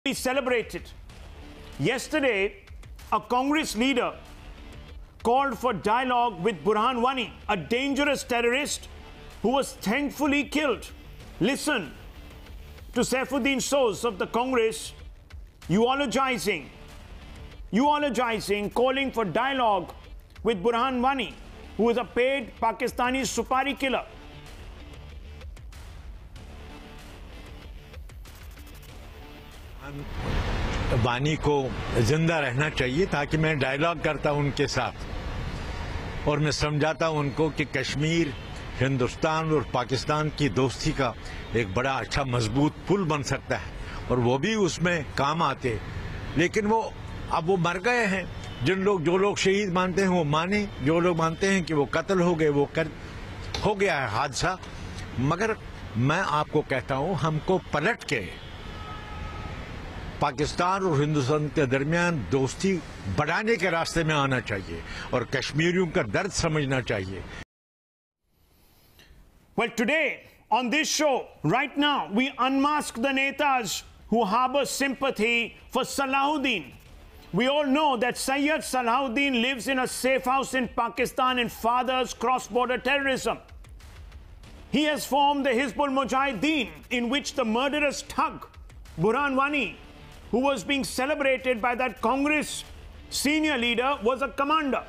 be celebrated. Yesterday, a Congress leader called for dialogue with Burhan Wani, a dangerous terrorist who was thankfully killed. Listen to Saifuddin source of the Congress eulogizing, calling for dialogue with Burhan Wani, who is a paid Pakistani Supari killer. वानी को जिंदा रहना चाहिए ताकि मैं dialogue करता हूं उनके साथ और मैं समझाता हूं उनको कि कश्मीर हिंदुस्तान और पाकिस्तान की दोस्ती का एक बड़ा अच्छा मजबूत पुल बन सकता है और वो भी उसमें काम आते। लेकिन वो मर गए हैं। जो लोग शहीद मानते हैं वो माने, जो लोग मानते हैं कि वो कत्ल हो गए हो गया है हादसा। मगर मैं आपको कहता हूं हमको पलट के पाकिस्तान और हिंदुस्तान के दरमियान दोस्ती बढ़ाने के रास्ते में आना चाहिए और कश्मीरियों का दर्द समझना चाहिए। Well, today on this show, right now, we unmask the netas who harbor sympathy for Salahuddin. We all know that Syed Salahuddin lives in a safe house in Pakistan and fathers cross-border terrorism. He has formed the Hizbul Mujahideen, in which the murderous thug, Burhan Wani, who was being celebrated by that Congress senior leader, was a commander.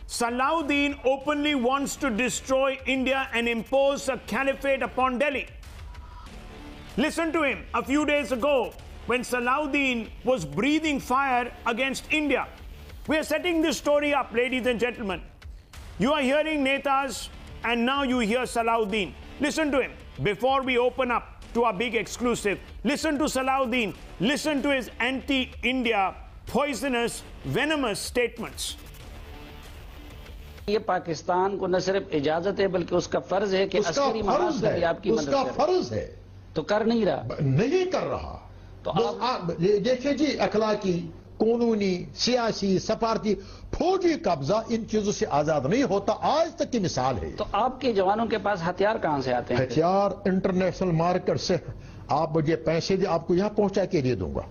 Salawudin openly wants to destroy India and impose a caliphate upon Delhi. Listen to him a few days ago when Salawudin was breathing fire against India. We are setting this story up, ladies and gentlemen. You are hearing netas and now you hear Salawudin. Listen to him before we open up to our big exclusive. Listen to Salawudin. Listen to his anti-India, poisonous, venomous statements. ये पाकिस्तान को न सिर्फ इजाजत है बल्कि उसका फर्ज है कि अस्करी महाज से भी आपकी मदद करे। उसका फर्ज है तो कर नहीं रहा। तो आप देखिए जी, अखलाकी, कानूनी, सियासी, सफारती, फौजी कब्जा इन चीजों से आजाद नहीं होता। आज तक की मिसाल है। तो आपके जवानों के पास हथियार कहां से आते हैं? हथियार इंटरनेशनल मार्केट से। आप मुझे पैसे दे, आपको यहां पहुंचा के दे दूंगा।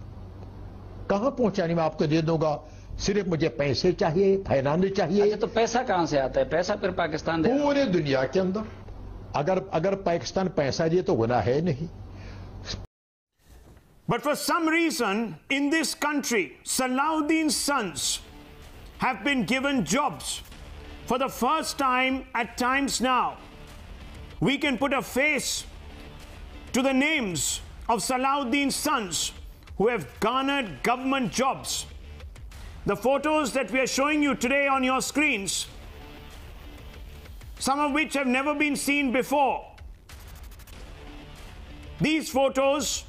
कहां पहुंचाने में आपको दे दूंगा? सिर्फ मुझे पैसे चाहिए, फाइनेंस चाहिए। अच्छा, तो पैसा कहां से आता है? पैसा फिर पाकिस्तान दे। पूरे दुनिया के अंदर अगर पाकिस्तान पैसा दिए तो गुनाह है नहीं। But for some reason, in this country, Salahuddin's sons have been given jobs. For the first time, at times now, we can put a face to the names of Salahuddin's sons who have garnered government jobs. The photos that we are showing you today on your screens, some of which have never been seen before. These photos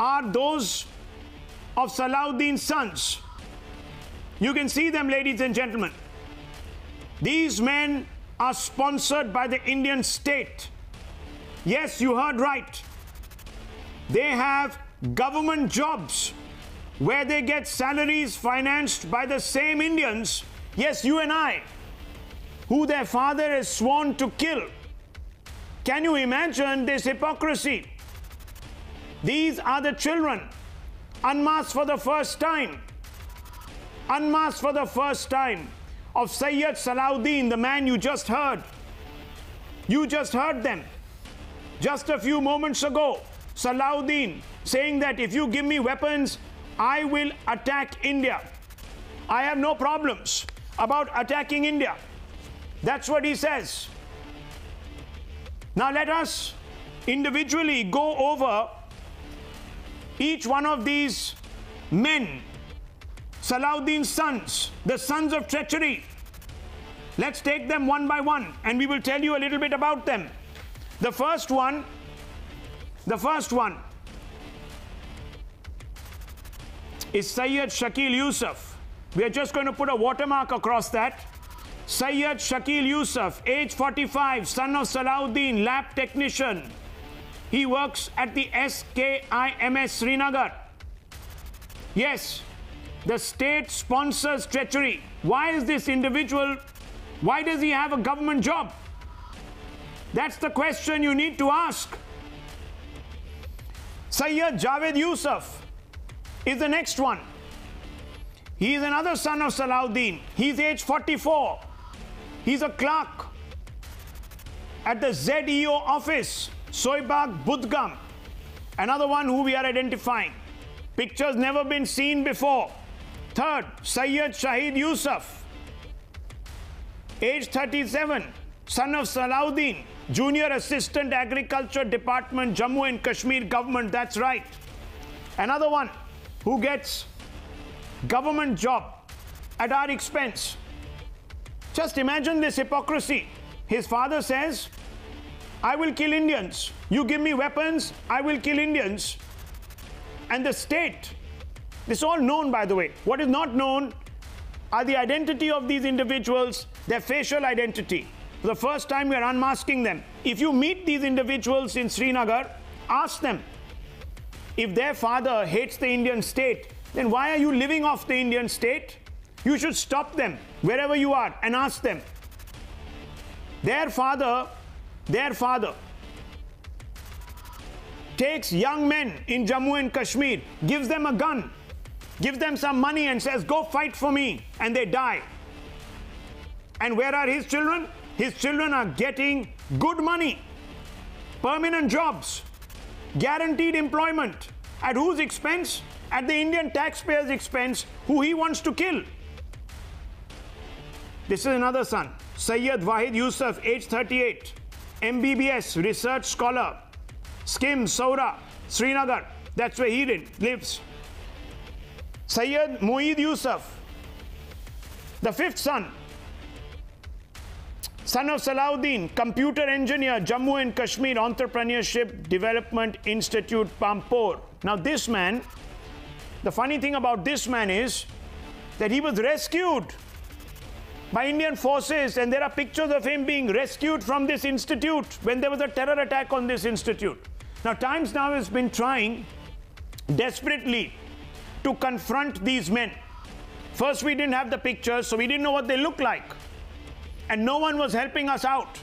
are those of Salahuddin's sons. You can see them, ladies and gentlemen. These men are sponsored by the Indian state. Yes, you heard right. They have government jobs where they get salaries financed by the same Indians, yes, you and I, who their father has sworn to kill. Can you imagine this hypocrisy? These are the children, unmasked for the first time. Unmasked for the first time of Syed Salahuddin, the man you just heard. You just heard them. Just a few moments ago, Salahuddin saying that if you give me weapons, I will attack India. I have no problems about attacking India. That's what he says. Now let us individually go over each one of these men, Salahuddin's sons, the sons of treachery. Let's take them one by one and we will tell you a little bit about them. The first one is Syed Shakil Yusuf. We are just going to put a watermark across that. Syed Shakil Yusuf, age 45, son of Salahuddin, lab technician. He works at the SKIMS Srinagar. Yes, the state sponsors treachery. Why is this individual, why does he have a government job? That's the question you need to ask. Syed Javed Yusuf is the next one. He is another son of Salahuddin. He's age 44. He's a clerk at the ZEO office, Soibag Budgam. Another one who we are identifying. Pictures never been seen before. Third, Syed Shahid Yusuf, age 37, son of Salahuddin, Junior Assistant Agriculture Department, Jammu and Kashmir government, that's right. Another one who gets government job at our expense. Just imagine this hypocrisy. His father says, I will kill Indians. You give me weapons, I will kill Indians. And the state, this is all known, by the way. What is not known are the identity of these individuals, their facial identity. For the first time, we are unmasking them. If you meet these individuals in Srinagar, ask them. If their father hates the Indian state, then why are you living off the Indian state? You should stop them wherever you are and ask them. Their father takes young men in Jammu and Kashmir, gives them a gun, gives them some money and says, go fight for me, and they die. And where are his children? His children are getting good money, permanent jobs, guaranteed employment. At whose expense? At the Indian taxpayer's expense, who he wants to kill. This is another son, Syed Wahid Yusuf, age 38, MBBS, research scholar, Skim, Saura, Srinagar, that's where he lives. Syed Moeed Yusuf, the fifth son, son of Salahuddin, computer engineer, Jammu and Kashmir Entrepreneurship Development Institute, Pampore. Now this man, the funny thing about this man is that he was rescued by Indian forces, and there are pictures of him being rescued from this institute when there was a terror attack on this institute. Now, Times Now has been trying desperately to confront these men. First, we didn't have the pictures, so we didn't know what they looked like. And no one was helping us out.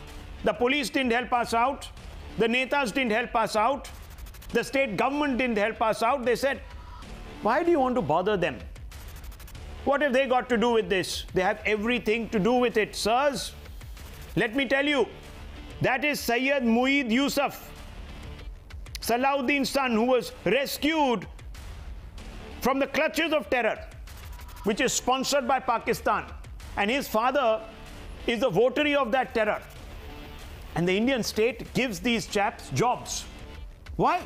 The police didn't help us out. The netas didn't help us out. The state government didn't help us out. They said, why do you want to bother them? What have they got to do with this? They have everything to do with it, sirs. Let me tell you, that is Syed Moeed Yusuf, Salahuddin's son, who was rescued from the clutches of terror, which is sponsored by Pakistan. And his father is the votary of that terror. And the Indian state gives these chaps jobs. Why?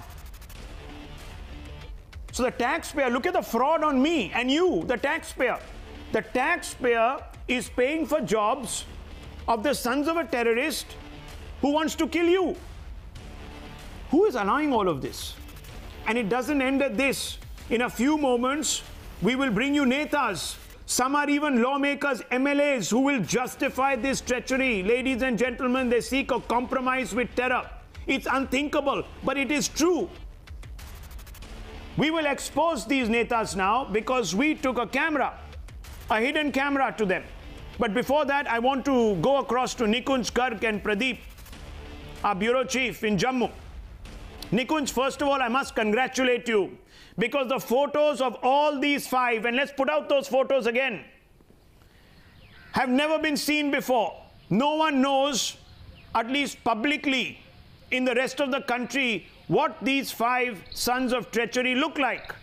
So the taxpayer, look at the fraud on me and you, the taxpayer. The taxpayer is paying for jobs of the sons of a terrorist who wants to kill you. Who is allowing all of this? And it doesn't end at this. In a few moments, we will bring you netas. Some are even lawmakers, MLAs, who will justify this treachery. Ladies and gentlemen, they seek a compromise with terror. It's unthinkable, but it is true. We will expose these netas now because we took a camera, a hidden camera to them. But before that, I want to go across to Nikunj Garg and Pradeep, our bureau chief in Jammu. Nikunj, first of all, I must congratulate you because the photos of all these five, and let's put out those photos again, have never been seen before. No one knows, at least publicly, in the rest of the country, what these five sons of treachery look like.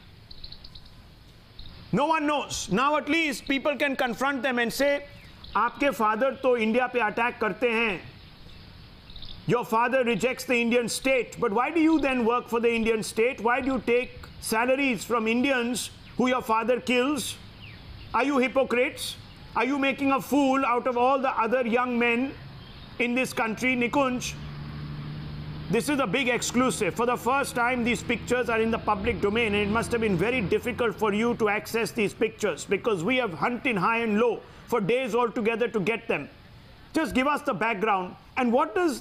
No one knows. Now at least people can confront them and say, आपके father तो India पे attack करते हैं. Your father rejects the Indian state. But why do you then work for the Indian state? Why do you take salaries from Indians who your father kills? Are you hypocrites? Are you making a fool out of all the other young men in this country? Nikunj, this is a big exclusive. For the first time, these pictures are in the public domain, and it must have been very difficult for you to access these pictures because we have hunted high and low for days altogether to get them. Just give us the background. And what is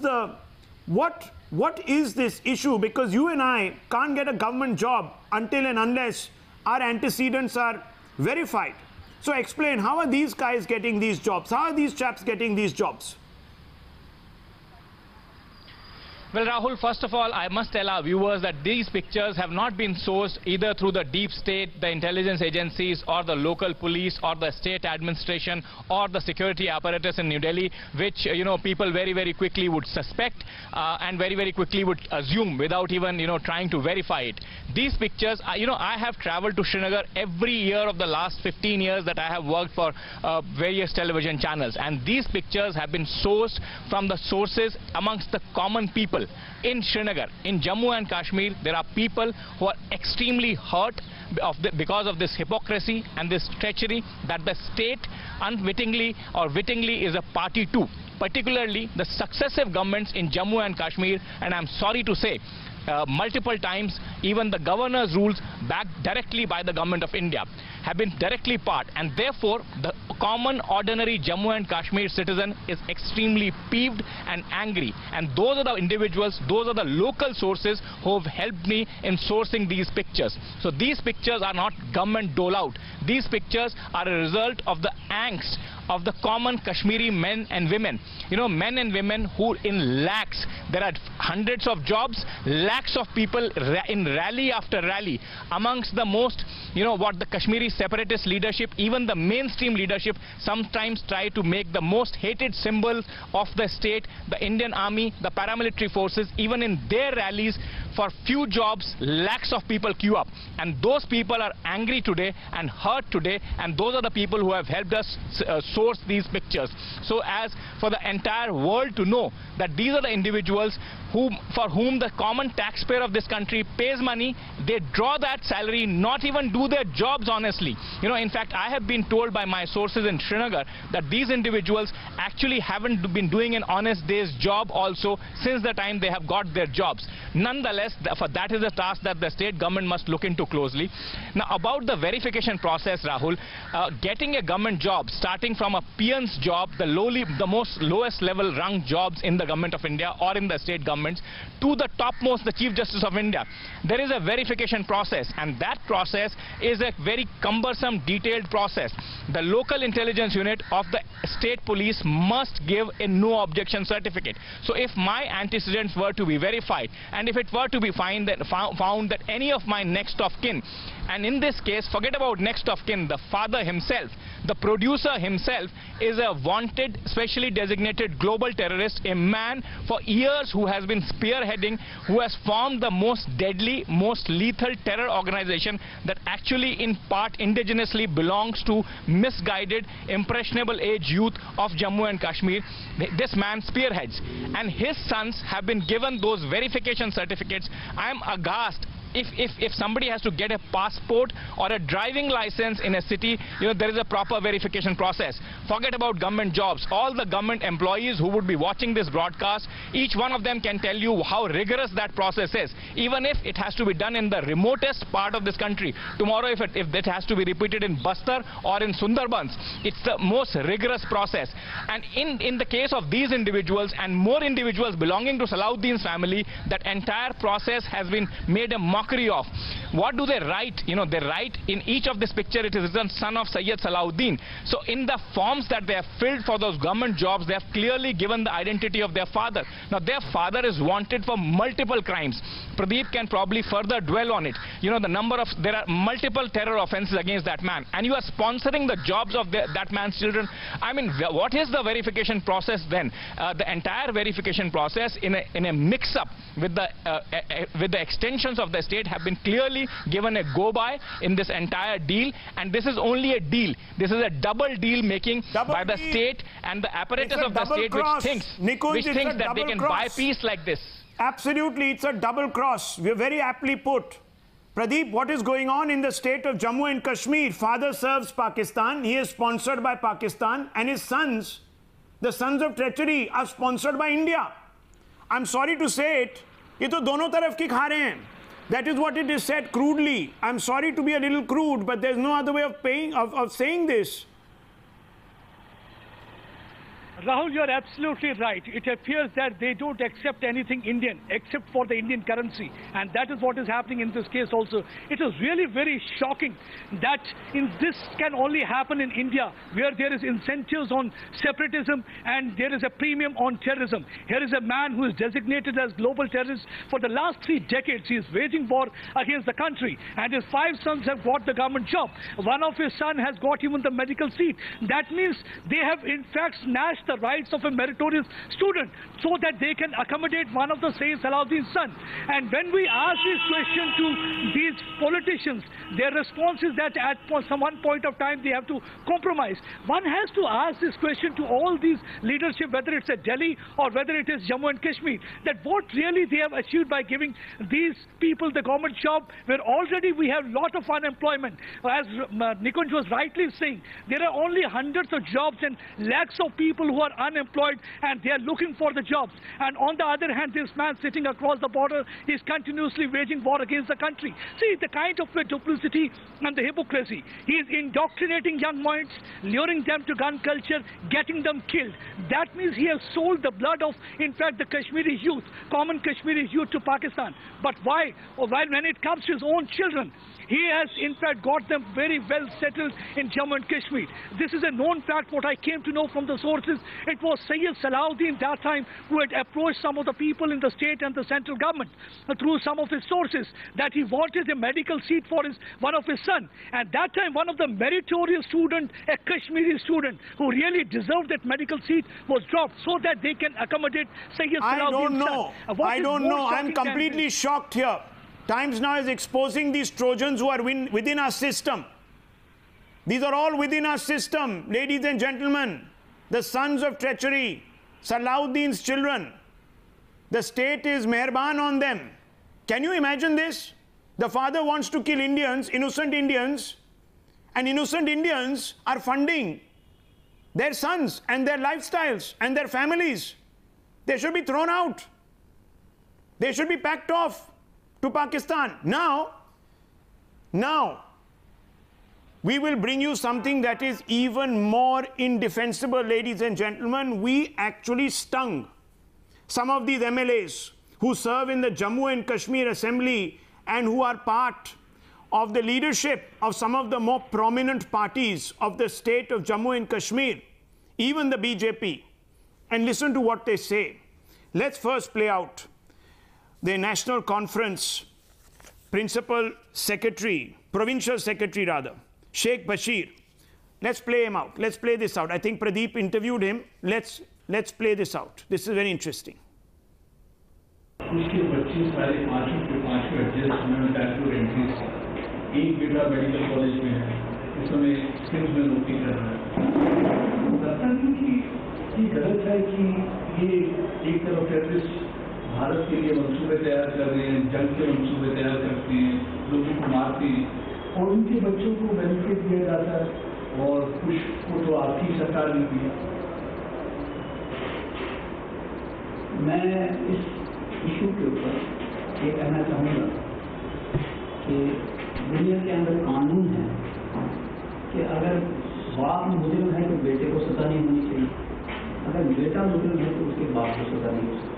this issue? Because you and I can't get a government job until and unless our antecedents are verified. So explain, how are these guys getting these jobs? How are these chaps getting these jobs? Well, Rahul, first of all, I must tell our viewers that these pictures have not been sourced either through the deep state, the intelligence agencies, or the local police, or the state administration, or the security apparatus in New Delhi, which, people very, very quickly would suspect and very, very quickly would assume without even, trying to verify it. These pictures, I have traveled to Srinagar every year of the last 15 years that I have worked for various television channels, and these pictures have been sourced from the sources amongst the common people in Srinagar. In Jammu and Kashmir, there are people who are extremely hurt because of this hypocrisy and this treachery that the state unwittingly or wittingly is a party to, particularly the successive governments in Jammu and Kashmir, and I'm sorry to say, multiple times even the governor's rules backed directly by the government of India have been directly part, and therefore the common ordinary Jammu and Kashmir citizen is extremely peeved and angry, and those are the individuals, those are the local sources who have helped me in sourcing these pictures. So these pictures are not government dole out. These pictures are a result of the angst of the common Kashmiri men and women. Men and women who in lakhs, there are hundreds of jobs, lakhs of people in rally after rally, amongst the most, what the Kashmiri separatist leadership, even the mainstream leadership, sometimes try to make the most hated symbol of the state, the Indian Army, the paramilitary forces, even in their rallies, for few jobs, lakhs of people queue up. And those people are angry today and hurt today, and those are the people who have helped us source these pictures. So as for the entire world to know that these are the individuals for whom the common taxpayer of this country pays money, they draw that salary, not even do their jobs honestly. In fact, I have been told by my sources in Srinagar that these individuals actually haven't been doing an honest day's job also since the time they have got their jobs. Nonetheless, that is a task that the state government must look into closely. Now, about the verification process, Rahul, getting a government job, starting from a peon's job, the lowest level rung jobs in the government of India or in the state government, to the topmost, the Chief Justice of India, there is a verification process, and that process is a very cumbersome, detailed process. The local intelligence unit of the state police must give a no objection certificate. So if my antecedents were to be verified, and if it were to be found that any of my next of kin, and in this case, forget about next of kin, the father himself, the producer himself is a wanted, specially designated global terrorist, a man for years who has been spearheading, who has formed the most deadly, most lethal terror organization that actually in part indigenously belongs to misguided, impressionable age youth of Jammu and Kashmir. This man spearheads, and his sons have been given those verification certificates. I am aghast. If somebody has to get a passport or a driving license in a city, there is a proper verification process. Forget about government jobs. All the government employees who would be watching this broadcast, each one of them can tell you how rigorous that process is. Even if it has to be done in the remotest part of this country. Tomorrow, if it has to be repeated in Bastar or in Sundarbans, it's the most rigorous process. And in the case of these individuals and more individuals belonging to Salahuddin's family, that entire process has been made a mockery of. What do they write? They write in each of this picture, it is written son of Syed Salahuddin. So in the forms that they have filled for those government jobs, they have clearly given the identity of their father. Now their father is wanted for multiple crimes. Pradeep can probably further dwell on it. There are multiple terror offenses against that man, and you are sponsoring the jobs of that man's children. I mean, what is the verification process then? The entire verification process in a mix-up with the extensions of the state have been clearly given a go-by in this entire deal, and this is only a deal. This is a double deal making by the state and the apparatus of the state, which thinks that they can buy peace like this. Absolutely, it's a double cross. We're very aptly put. Pradeep, what is going on in the state of Jammu and Kashmir? Father serves Pakistan, he is sponsored by Pakistan, and his sons, the sons of treachery, are sponsored by India. I'm sorry to say it, ye to dono taraf ki kha rahe hain. That is what it is said crudely. I'm sorry to be a little crude, but there's no other way of saying this. Rahul, you're absolutely right. It appears that they don't accept anything Indian except for the Indian currency. And that is what is happening in this case also. It is really very shocking that this can only happen in India, where there is incentives on separatism and there is a premium on terrorism. Here is a man who is designated as global terrorist. For the last 3 decades, he is waging war against the country. And his 5 sons have got the government job. One of his sons has got even the medical seat. That means they have in fact snatched the rights of a meritorious student so that they can accommodate one of the Syed Salahuddin's son. And when we ask this question to these politicians, their response is that at some one point of time they have to compromise. One has to ask this question to all these leadership, whether it's at Delhi or whether it is Jammu and Kashmir, that what really they have achieved by giving these people the government job, where already we have a lot of unemployment. As Nikunj was rightly saying, there are only hundreds of jobs and lakhs of people who are unemployed and they are looking for the jobs. And on the other hand, this man sitting across the border is continuously waging war against the country. See the kind of duplicity and the hypocrisy. He is indoctrinating young minds, luring them to gun culture, getting them killed. That means he has sold the blood of, in fact, the Kashmiri youth, common Kashmiri youth, to Pakistan. But why? While when it comes to his own children, he has in fact got them very well settled in Jammu and Kashmir. This is a known fact. What I came to know from the sources, it was Syed Salahuddin that time who had approached some of the people in the state and the central government through some of his sources that he wanted a medical seat for one of his son. And that time one of the meritorious student, a Kashmiri student who really deserved that medical seat, was dropped so that they can accommodate Syed Salahuddin's son. I don't know. I'm completely shocked here. Times Now is exposing these Trojans who are within our system. These are all within our system, ladies and gentlemen. The sons of treachery, Salahuddin's children. The state is meherban on them. Can you imagine this? The father wants to kill Indians, innocent Indians, and innocent Indians are funding their sons and their lifestyles and their families. They should be thrown out. They should be packed off to Pakistan. Now, we will bring you something that is even more indefensible, ladies and gentlemen. We actually stung some of these MLAs who serve in the Jammu and Kashmir Assembly and who are part of the leadership of some of the more prominent parties of the state of Jammu and Kashmir, even the BJP. And listen to what they say. Let's first play out the National Conference Principal Secretary, Provincial Secretary rather, Sheikh Bashir. Let's play him out. Let's play this out. I think Pradeep interviewed him. Let's play this out. This is very interesting. उसके 25 सारे पांचों adjust में backward entries, एक बेटा medical college में है, इस समय स्किल्स में नौकरी कर रहा है। लगता नहीं कि गलत है कि ये एक तरफ टेररिस्ट भारत के लिए मंसूबे तैयार कर रहे हैं, जंग के मंसूबे तैयार करते हैं, लोगों को मारते हैं और उनके बच्चों को बेनिफिट दिया जाता है और कुछ को तो आपकी सरकार ने दिया। मैं इस इशू के ऊपर ये कहना चाहूँगा कि दुनिया के अंदर कानून है कि अगर बाप मुजरिम है तो बेटे को सजा नहीं होनी चाहिए, अगर बेटा मुजरिम है तो उसके बाप को सजा नहीं हो सकती।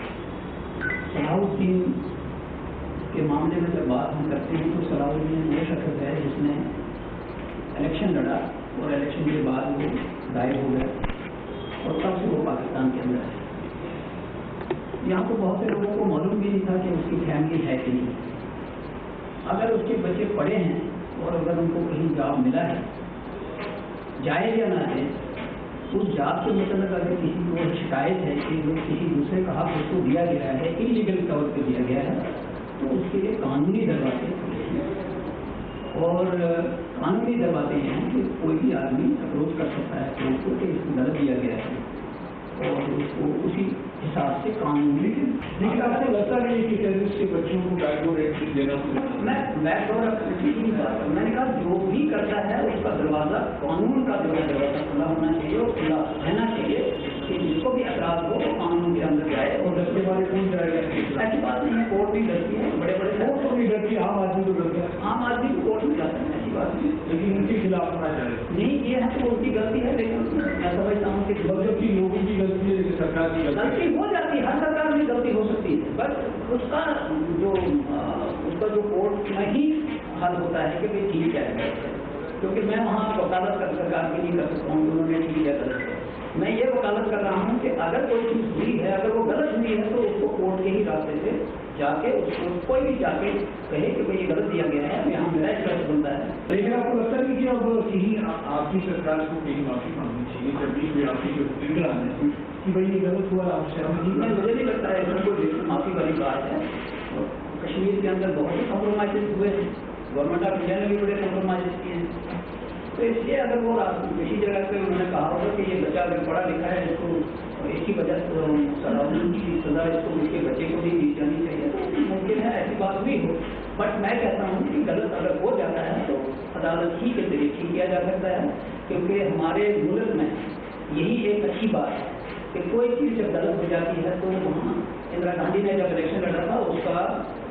सलाहुद्दीन के मामले में जब बात हम करते हैं तो सलाहुद्दीन ये शख्स है जिसने इलेक्शन लड़ा और इलेक्शन के बाद वो गायब हो गया और तब से वो पाकिस्तान के अंदर है। यहाँ तो बहुत से लोगों को मालूम भी नहीं था कि उसकी फैमिली है कि नहीं। अगर उसके बच्चे पढ़े हैं और अगर उनको कहीं जॉब मिला है, जाए या ना जाए, उस जॉब के मतलब अगर किसी को शिकायत है कि किसी दूसरे का हक उसको दिया गया है, इलीगल तौर पर दिया गया है, तो उसके लिए कानूनी दरवाजे और कानूनी दरवाजे हैं कि कोई भी आदमी अप्रोच कर सकता है तो उसको कि इसको गलत दिया गया है और उसको उसी हिसाब से कानूनी। लेकिन आपको लगता नहीं कि टेररिस्ट के बच्चों को बैकवर्ड एंट्री देना? मैं थोड़ा ठीक नहीं बात, मैंने कहा जो भी करता है उसका दरवाजा कानून का दरवाजा खुला होना चाहिए और खुला रहना चाहिए कि जिसको भी अपराध हो वो कानून के अंदर जाए और डरने वाले कौन जाएगा? ऐसी बात नहीं है, कोर्ट भी डरती है, बड़े बड़े कोर्ट तो भी डरती है, आम आदमी तो डरता है, आम आदमी को कोर्ट में जाता है, ऐसी बात नहीं। लेकिन उनके खिलाफ होना चाहिए नहीं, ये है तो उनकी गलती है, लेकिन मैं समझता हूँ कि जबकि लोगों की गलती गलती हो जाती है, हर सरकार में गलती हो सकती है, बट उसका जो कोर्ट में ही हल होता है कि भाई ठीक है, क्योंकि मैं वहाँ वकालत कर सरकार के लिए कर सकता हूँ, उन्होंने ठीक है गलत है। मैं ये वकालत कर रहा हूँ कि अगर कोई चीज़ हुई है, अगर वो गलत हुई है, तो उसको कोर्ट के ही रास्ते से जाके उसको कोई भी जाके कहे कि भाई ये गलत दिया गया है, यहाँ मेरा इंटरेस्ट बनता है। लेकिन आपको लगता है कि अब यही आपकी सरकार को कहीं माफी मांगनी चाहिए, जब भी आपकी जो ट्रिगर आने कि भाई ये गलत हुआ आपसे? मुझे नहीं लगता है इसमें कोई माफी वाली बात है। कश्मीर के अंदर बहुत से कॉम्प्रोमाइज हुए हैं, गवर्नमेंट ऑफ इंडिया ने भी बड़े कॉम्प्रोमाइज किए हैं, तो इसलिए अगर वो किसी जगह पे उन्होंने कहा होगा कि ये बच्चा अगर पढ़ा लिखा है, इसको इसकी वजह से सलाउद्दीन की सजा इसको उसके बच्चे को भी दी जानी चाहिए, तो मुमकिन है ऐसी बात भी हो। बट मैं कहता हूँ कि गलत अगर हो जाता है तो अदालत ही के जरिए ठीक किया जा सकता है, क्योंकि हमारे मुल्क में यही एक अच्छी बात है कि कोई चीज़ जब गलत हो जाती है तो वहाँ इंदिरा गांधी ने जब इलेक्शन लड़ा था, उसका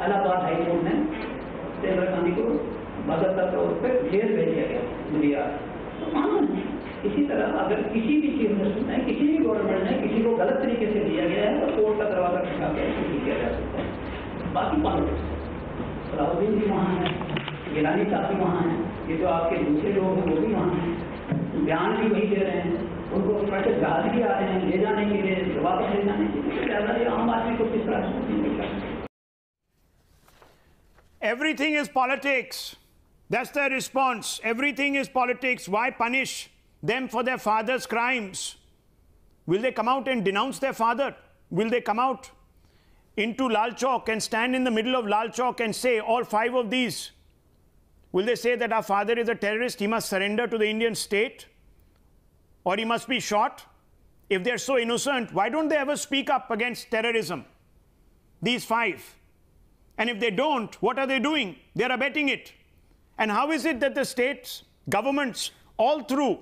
इलाहाबाद हाई कोर्ट ने इंदिरा गांधी को बाकायदा तौर पर जेल भेज दिया गया गुजरात। तो कानून है। इसी तरह अगर किसी भी चीज में किसी भी गवर्नमेंट ने किसी को गलत तरीके से दिया गया है तो कोर्ट का दरवाजा खटका के इसको ठीक किया जा सकता है। बाकी पॉलिटिक्स, सलाउद्दीन भी वहाँ है, गिलानी साहब भी वहाँ हैं, ये जो आपके दूसरे लोग हैं वो भी वहाँ हैं, बयान भी वही दे रहे हैं, उनको कैसे जहाज भी आ रहे हैं ले जाने के लिए, वापस ले जाने के लिए, ज़्यादा आम आदमी को किस तरह से। Everything is politics. That's their response. Everything is politics. Why punish them for their father's crimes? Will they come out and denounce their father? Will they come out into Lal Chowk and stand in the middle of Lal Chowk and say all 5 of these? Will they say that our father is a terrorist, he must surrender to the Indian state, or he must be shot? If they're so innocent, why don't they ever speak up against terrorism? These 5. And if they don't, what are they doing? They're abetting it. And how is it that the states, governments, all through,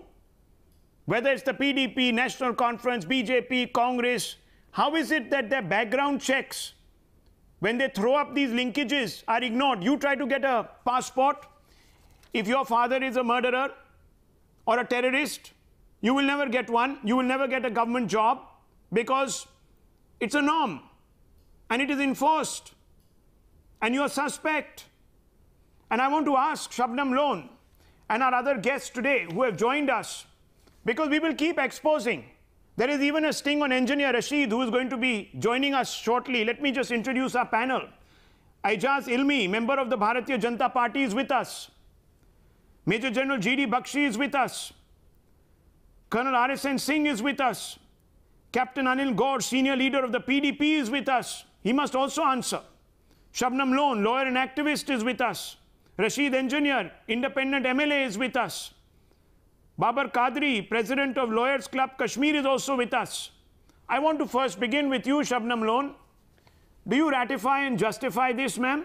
whether it's the PDP, National Conference, BJP, Congress, how is it that their background checks, when they throw up these linkages, are ignored? You try to get a passport. If your father is a murderer or a terrorist, you will never get one. You will never get a government job because it's a norm and it is enforced. And you're suspect. And I want to ask Shabnam Lone and our other guests today who have joined us, because we will keep exposing. There is even a sting on engineer Rashid, who is going to be joining us shortly. Let me just introduce our panel. Aijaz Ilmi, member of the Bharatiya Janata Party, is with us. Major General G.D. Bakshi is with us. Colonel R.S.N. Singh is with us. Captain Anil Gaur, senior leader of the PDP, is with us. He must also answer. Shabnam Lone, lawyer and activist, is with us. Rashid Engineer, independent MLA, is with us. Babar Qadri, president of Lawyers Club Kashmir, is also with us. I want to first begin with you, Shabnam Lone. Do you ratify and justify this, ma'am?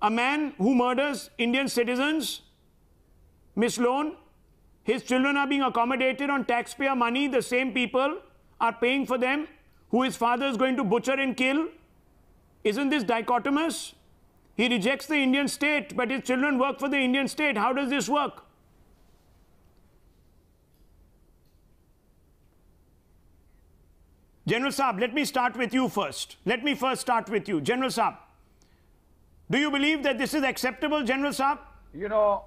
A man who murders Indian citizens, Miss Lone, his children are being accommodated on taxpayer money, the same people are paying for them, who his father is going to butcher and kill. Isn't this dichotomous? He rejects the Indian state, but his children work for the Indian state. How does this work? General Saab, let me start with you first. Let me first start with you. General Saab, do you believe that this is acceptable, General Saab? You know,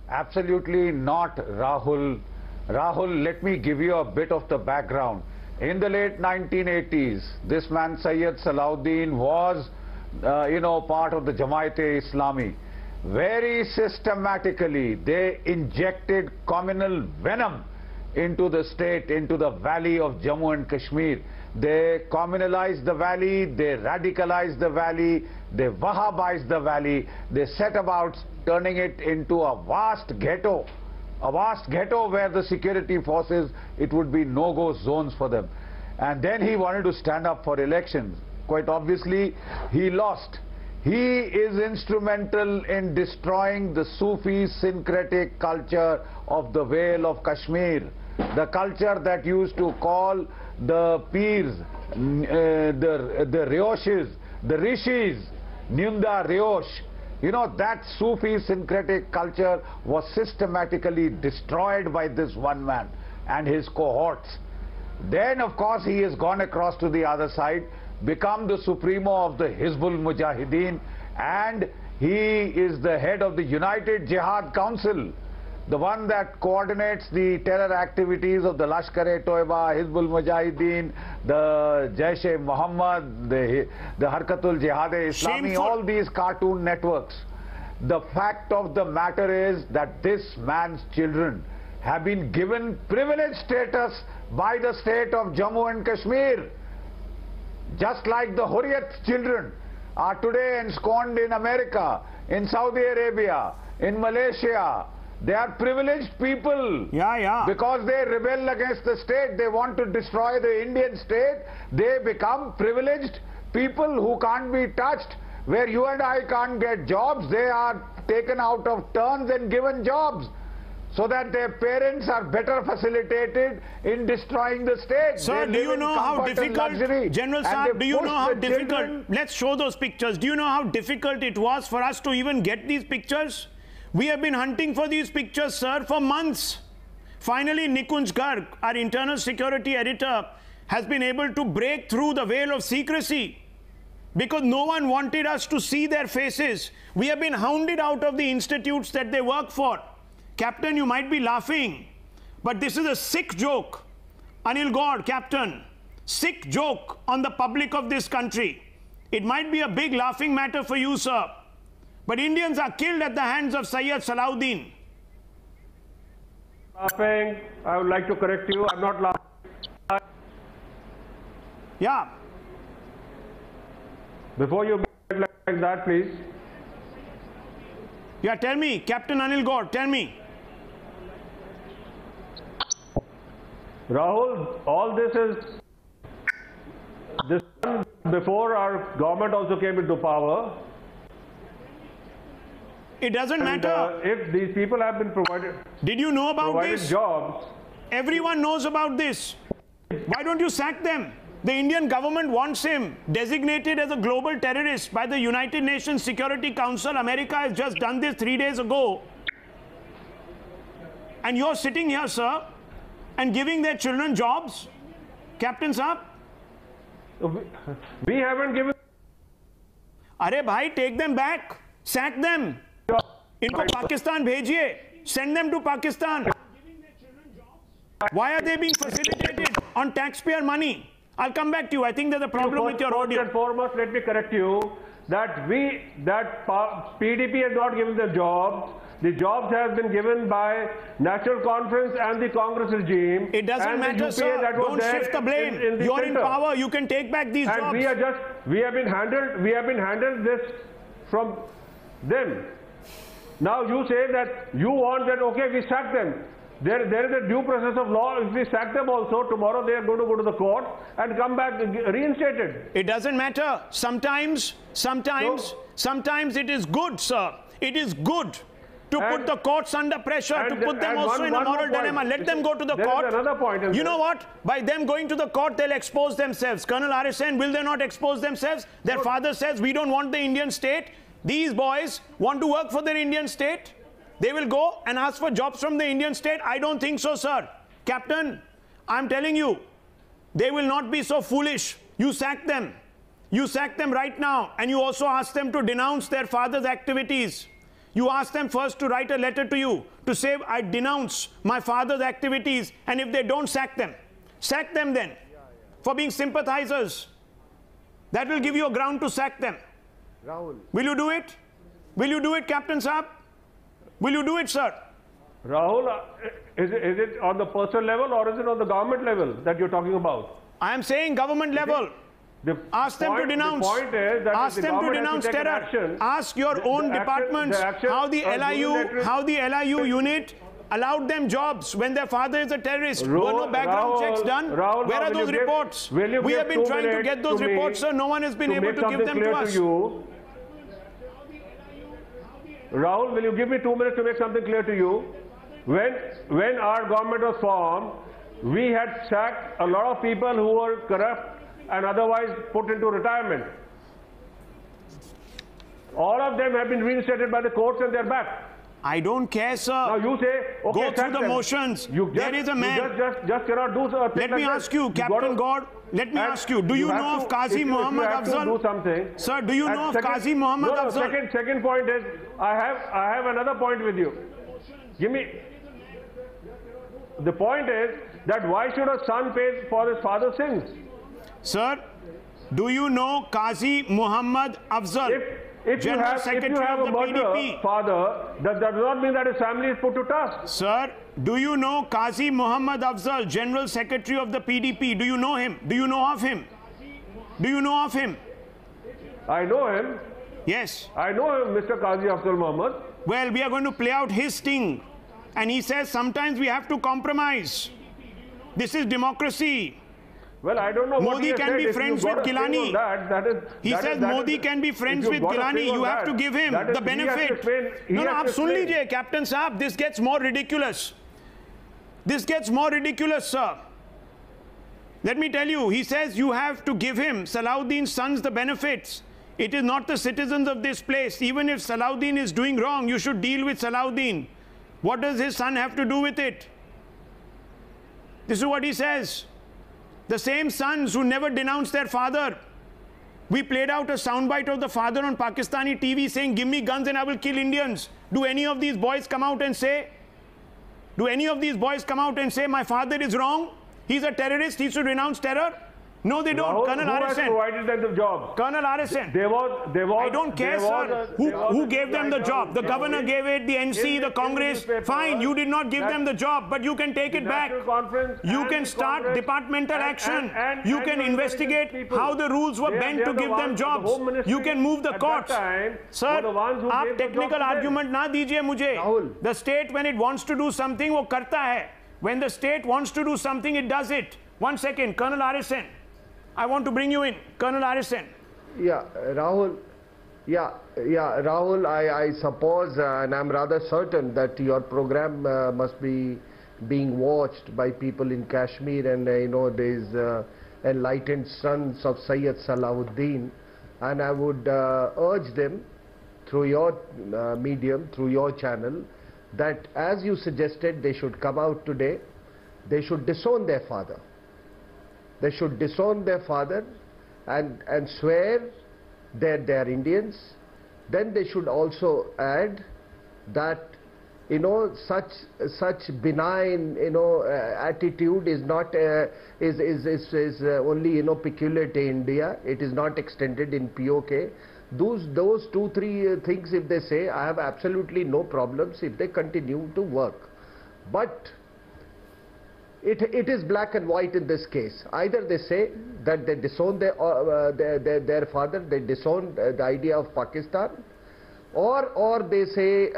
absolutely not, Rahul. Rahul, let me give you a bit of the background. In the late 1980s, this man Syed Salahuddin was, part of the Jamaat-e-Islami. Very systematically, they injected communal venom into the state, into the valley of Jammu and Kashmir. They communalized the valley, they radicalized the valley, they Wahhabized the valley, they set about turning it into a vast ghetto where the security forces, it would be no-go zones for them. And then he wanted to stand up for elections. Quite obviously, he lost. He is instrumental in destroying the Sufi syncretic culture of the Vale of Kashmir, the culture that used to call the Peers, the Rioshes, the Rishis, Nyunda Riosh. You know, that Sufi syncretic culture was systematically destroyed by this one man. and his cohorts. Then, of course, he has gone across to the other side, become the supremo of the Hizbul Mujahideen, and he is the head of the United Jihad Council, the one that coordinates the terror activities of the Lashkar-e-Toiba, Hizbul Mujahideen, the Jaish-e-Mohammed, the Harkatul Jihad-e-Islami, all these cartoon networks. The fact of the matter is that this man's children have been given privileged status by the state of Jammu and Kashmir. Just like the Hurriyat children are today ensconced in America, in Saudi Arabia, in Malaysia. They are privileged people. Because they rebel against the state, they want to destroy the Indian state, they become privileged people who can't be touched. Where you and I can't get jobs, they are taken out of turns and given jobs, so that their parents are better facilitated in destroying the state. Sir, do you know how difficult, General Saab, do you know how difficult, let's show those pictures. Do you know how difficult it was for us to even get these pictures? We have been hunting for these pictures, sir, for months. Finally, Nikunj Garg, our internal security editor, has been able to break through the veil of secrecy, because no one wanted us to see their faces. We have been hounded out of the institutes that they work for. Captain, you might be laughing, but this is a sick joke. Anil Gaur, Captain, sick joke on the public of this country. It might be a big laughing matter for you, sir, but Indians are killed at the hands of Syed Salahuddin. Laughing, I would like to correct you. I'm not laughing. Yeah. Before you make it like that, please. Yeah, tell me, Captain Anil Gaur, tell me. Rahul, all this is before our government also came into power. It doesn't matter. If these people have been provided... Did you know about this? Jobs. Everyone knows about this. Why don't you sack them? The Indian government wants him designated as a global terrorist by the United Nations Security Council. America has just done this 3 days ago. And you're sitting here, sir, and giving their children jobs? Captain Saab? We haven't given... Arey bhai, take them back. Sack them. Inko Pakistan bhejiye. Send them to Pakistan. Why are they being facilitated on taxpayer money? I'll come back to you. I think there's a problem with your audio. First and foremost, let me correct you that PDP has not given the jobs. The jobs have been given by National Conference and the Congress regime. It doesn't matter, sir. Don't shift the blame. You're in power. You can take back these jobs. And we have been handled this from them. Now you say that you want that, okay, we sack them. There is a due process of law. If we sack them also, tomorrow they are going to go to the court and come back reinstated. It doesn't matter. Sometimes it is good, sir. It is good to put the courts under pressure, to put them also in a moral dilemma. Let them go to the court. There is another point. You know what? By them going to the court, they'll expose themselves. Colonel RSN, will they not expose themselves? Their father says, we don't want the Indian state. These boys want to work for their Indian state. They will go and ask for jobs from the Indian state? I don't think so, sir. Captain, I'm telling you, they will not be so foolish. You sack them. You sack them right now. And you also ask them to denounce their father's activities. You ask them first to write a letter to you to say, I denounce my father's activities. And if they don't, sack them then for being sympathizers. That will give you a ground to sack them. Rahul. Will you do it? Will you do it, Captain Saab? Will you do it, sir? Rahul, is it on the personal level or is it on the government level that you're talking about? I am saying government level. Ask them to denounce. The point is that ask them to denounce terror. Ask your own departments how the LIU unit allowed them jobs when their father is a terrorist. Were no background checks done? Where are those reports? We have been trying to get those reports, sir. No one has been able to give them to us. Rahul, will you give me 2 minutes to make something clear to you? When our government was formed, we had sacked a lot of people who were corrupt and otherwise put into retirement. All of them have been reinstated by the courts and they're back. I don't care, sir. Now you say, okay, go through the motions. There is a man. Just cannot do something. Let me ask you, Captain God. Let me ask you. Do you know of Qazi Muhammad Afzal? Do something. Sir, do you know of Qazi Muhammad Afzal? Second point is, I have another point with you. Give me. The point is that why should a son pay for his father's sins? Sir, do you know Qazi Muhammad Afzal? If you have a murderer father, that does not mean that his family is put to task. Sir, do you know Qazi Muhammad Afzal, General Secretary of the PDP? Do you know him? Do you know of him? Do you know of him? I know him. Yes. I know him, Mr. Qazi Afzal Muhammad. Well, we are going to play out his sting. And he says sometimes we have to compromise. This is democracy. Well, I don't know what Modi can be friends with Gilani. He says Modi can be friends with Gilani. You have to give him the benefit. No, aap sun lijiye, Captain Saab. This gets more ridiculous. This gets more ridiculous, sir. Let me tell you, he says you have to give him, Salahuddin's sons, the benefits. It is not the citizens of this place. Even if Salahuddin is doing wrong, you should deal with Salahuddin. What does his son have to do with it? This is what he says. The same sons who never denounced their father. We played out a soundbite of the father on Pakistani TV saying, give me guns and I will kill Indians. Do any of these boys come out and say, my father is wrong? He's a terrorist, he should renounce terror? No, they don't. Colonel Who has provided them the job? Colonel Arison. There was, I don't care, sir. Who gave them the job? The governor gave it, the NC, the Congress. Fine, you did not give them the job, but you can take it back. You can start departmental action. You can investigate how the rules were bent to give them jobs. You can move the courts. Sir, aap technical argument na dijiye mujhe. The state, when it wants to do something, wo karta hai. When the state wants to do something, it does it. 1 second, Colonel Arison. I want to bring you in, Colonel Arison. Yeah, Rahul. Rahul, I suppose, and I'm rather certain that your program must be being watched by people in Kashmir, and there's enlightened sons of Syed Salahuddin, and I would urge them through your medium, through your channel, that as you suggested, they should come out today, they should disown their father. They should disown their father and swear that they are Indians. Then they should also add that such benign attitude is not is only peculiar to India. It is not extended in POK. Those 2-3 things, if they say, I have absolutely no problems if they continue to work. But it is black and white in this case. Either they say that they disown their father, they disown the idea of Pakistan, or they say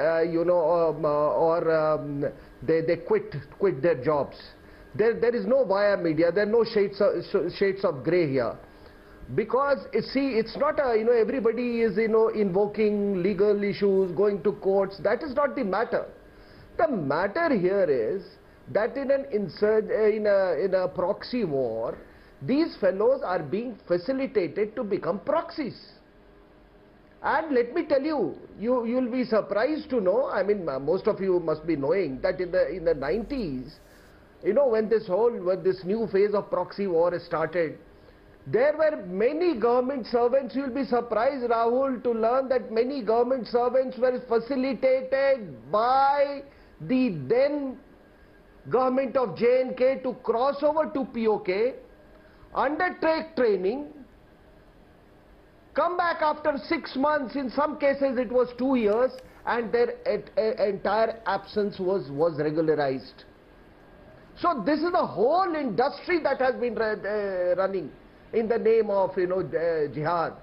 they quit their jobs. There is no via media. There are no shades of grey here, because it's not everybody is invoking legal issues, going to courts. That is not the matter. The matter here is that in a proxy war, these fellows are being facilitated to become proxies. And let me tell you, you'll be surprised to know, I mean, most of you must be knowing that in the 90s, when this new phase of proxy war started, there were many government servants. You'll be surprised, Rahul, to learn that many government servants were facilitated by the then government of J&K to cross over to POK, undertake training, come back after 6 months, in some cases it was 2 years, and their entire absence was regularized. So this is the whole industry that has been running in the name of jihad.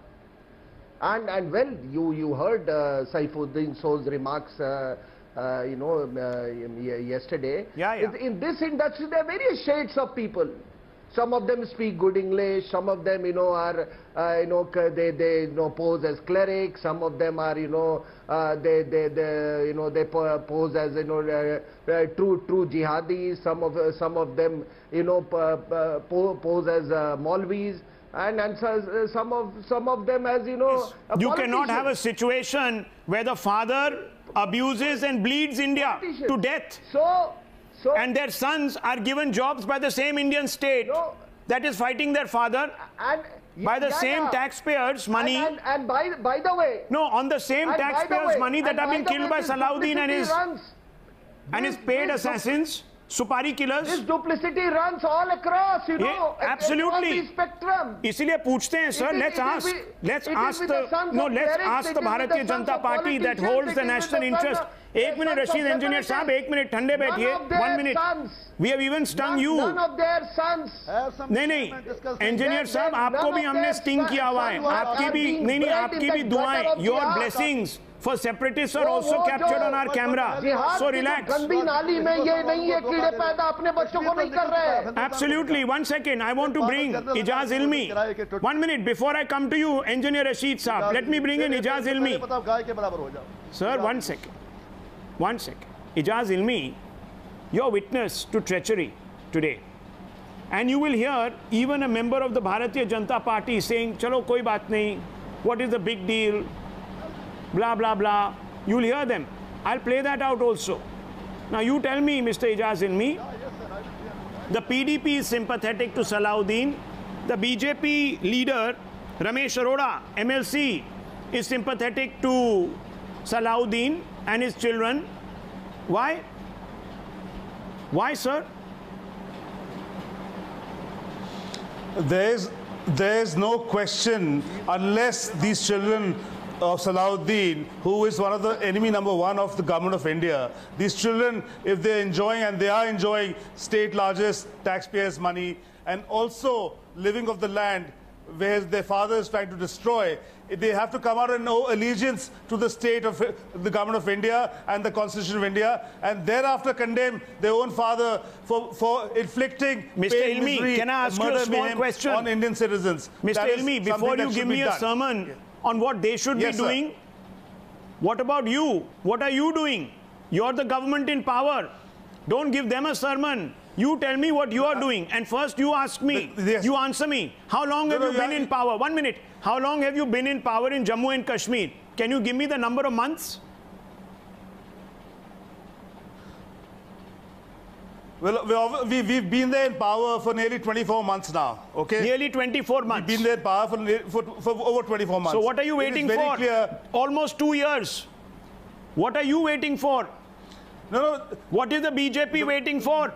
And well, you heard Saifuddin So's remarks yesterday. In this industry, there are various shades of people. Some of them speak good English. Some of them, are they pose as clerics. Some of them are, they pose as true jihadis. Some of them, pose as Maulvis. And some of them as you cannot have a situation where the father abuses and bleeds India to death. And their sons are given jobs by the same Indian state that is fighting their father by the same taxpayers' money. And by the way... No, on the same taxpayers' money that have been killed by Salahuddin and his paid assassins, Supari killers. This duplicity runs all across, you know, absolutely. Across the spectrum. इसलिए पूछते हैं, sir, let's ask the Bharatiya Janata Party that holds the national interest. एक minute Rashid engineer साहब, एक minute ठंडे बैठिए, 1 minute. We have even stung you. None of their sons. नहीं, engineer साहब, आपको भी हमने स्टिंग किया हुआ है, आपकी भी दुआएं, your blessings for separatists are also captured on our camera. So relax. Absolutely. 1 second. I want to bring Ijaz Ilmi. 1 minute before I come to you, Engineer Rashid Saab. Let me bring in Ijaz Ilmi. Sir, 1 second. 1 second. Ijaz Ilmi, you're witness to treachery today. And you will hear even a member of the Bharatiya Janata Party saying, chalo, koi baat nahi. What is the big deal? Blah, blah, blah. You'll hear them. I'll play that out also. Now you tell me, Mr. Ijaz Ilmi, the PDP is sympathetic to Salawudin. The BJP leader, Ramesh Arora, MLC, is sympathetic to Salawudin and his children. Why? Why, sir? There's no question, unless these children of Salawuddin, who is one of the enemy number one of the government of India. These children, if they're enjoying, and they are enjoying state largest taxpayers' money, and also living off the land where their father is trying to destroy, they have to come out and owe allegiance to the state of the government of India and the Constitution of India, and thereafter condemn their own father for inflicting pain, misery, can I ask you a small question on Indian citizens. Mr. Ilmi, before you give me a sermon on what they should be doing, sir. What about you? What are you doing? You're the government in power. Don't give them a sermon. You tell me what you are doing. And first you ask me, you answer me. How long have you been in power? 1 minute. How long have you been in power in Jammu and Kashmir? Can you give me the number of months? Well, we've been there in power for nearly 24 months now, okay? Nearly 24 months. We've been there in power for over 24 months. So what are you waiting for? Clear. Almost 2 years. What are you waiting for? No. What is the BJP waiting for?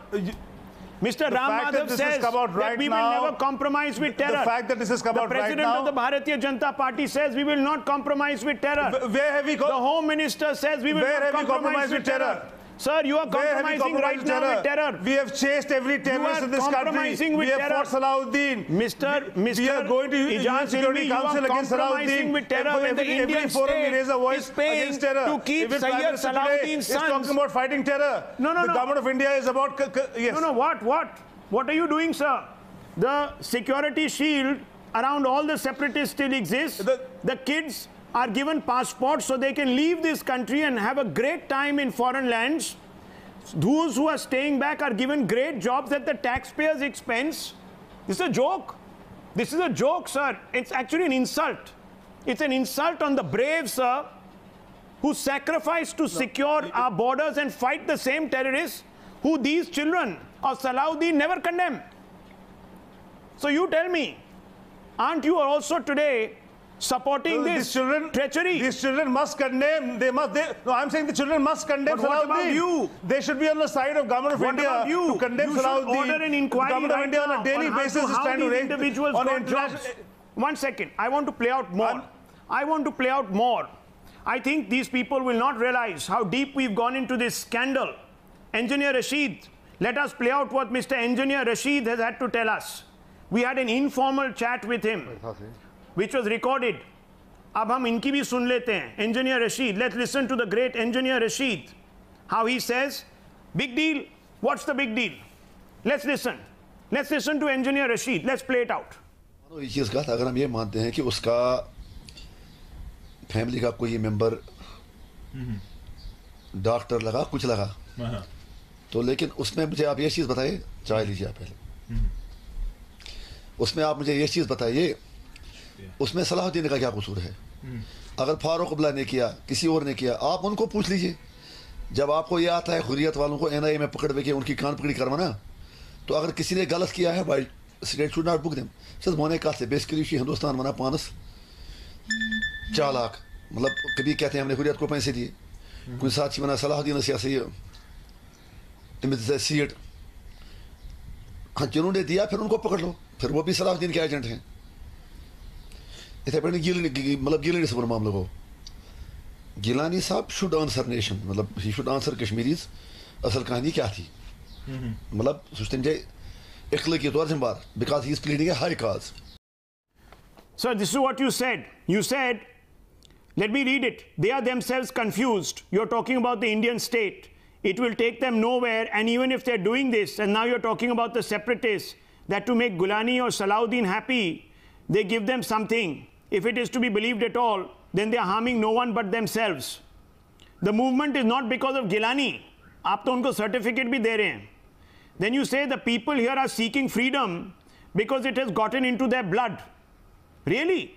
Mr. Ram Madhav says that we will never compromise with terror. The fact that this has come out right now. The president of the Bharatiya Janata Party says we will not compromise with terror. Where have we got? The Home Minister says we will not compromise with terror. Sir, you are compromising right now with terror. We have chased every terrorist in this country. We have fought Salawuddin. Mr. We are going to use the Security Council against Salawuddin. With terror when the Indian state is paying to keep Syed Salahuddin's sons. Talking about fighting terror. No. The government of India is about... Yes. No, what? What are you doing, sir? The security shield around all the separatists still exists. The kids are given passports so they can leave this country and have a great time in foreign lands. Those who are staying back are given great jobs at the taxpayers' expense. This is a joke. This is a joke, sir. It's actually an insult. It's an insult on the brave, sir, who sacrificed to secure our borders and fight the same terrorists who these children of Salawuddin never condemn. So you tell me, aren't you also today supporting this treachery? These children must condemn. No, I'm saying the children must condemn Salawuddin. What about you? They should be on the side of government of India to condemn Salawuddin. You should order an inquiry government of India on a daily basis is trying to raise individuals on jobs. 1 second. I want to play out more. I think these people will not realize how deep we've gone into this scandal. Engineer Rashid, let us play out what Mr. Engineer Rashid has had to tell us. We had an informal chat with him, which was recorded. Ab hum inki bhi sun lete hain. Engineer Rashid, let's listen to the great Engineer Rashid. How he says, big deal, what's the big deal? Let's listen. Let's listen to Engineer Rashid. Let's play it out. ये चीज़ का अगर हम ये मानते हैं कि उसका family का कोई मेंबर डॉक्टर लगा कुछ लगा तो लेकिन उसमें मुझे आप ये चीज़ बताइए चाय लीजिए आप पहले उसमें आप मुझे ये चीज़ बताइए उसमें सलाहुद्दीन का क्या कसूर है अगर फारूक अब्दुल्ला ने किया, किसी और ने किया, आप उनको पूछ लीजिए। जब आपको ये आता है हुर्रियत वालों को NIA में पकड़ के उनकी कान पकड़ी करवाना, तो अगर किसी ने गलत किया है, भाई state should not book them. Sir मोने कहा से बेसिकली हिंदुस्तान मना पानस चालाक, मतलब कभी कहते हैं हमने हुर्रियत को पैसे दिए, कोई साथी बना सलाहुद्दीन सियासी सीट, हाँ जिन्होंने दिया फिर उनको पकड़ लो, फिर वो भी सलाहुद्दीन के एजेंट हैं। इतने बड़े मतलब गिलानी से मामले को, गिलानी साहब शुड आंसर नेशन, मतलब ही शुड आंसर कश्मीरीज असल कहानी क्या थी, मतलब सुस्तिन इखलाकी तौर जिम्मेदार, because he is pleading a high cause. Sir, this is what you said. You said, let me read it. They are themselves confused. You're talking about the Indian state. It will take them nowhere, and even if they're doing this, and now you're talking about the separatists, that to make Gulani or Salawudin happy, they give them something. If it is to be believed at all, then they are harming no one but themselves. The movement is not because of Gilani. आप तो उनको certificate भी दे रहे हैं. Then you say the people here are seeking freedom because it has gotten into their blood. Really?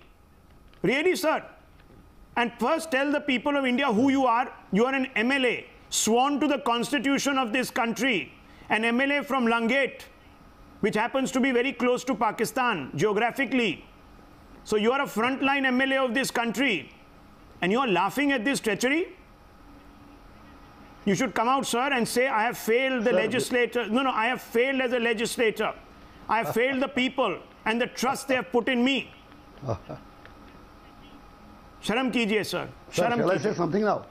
Really, sir? And first tell the people of India who you are. You are an MLA, sworn to the constitution of this country, an MLA from Langate, which happens to be very close to Pakistan geographically. So you are a frontline MLA of this country, and you are laughing at this treachery? You should come out, sir, and say, I have failed the legislator. No, I have failed as a legislator. I have failed the people and the trust they have put in me. शर्म कीजिए sir, शर्म कीजिए. Shall I say something now?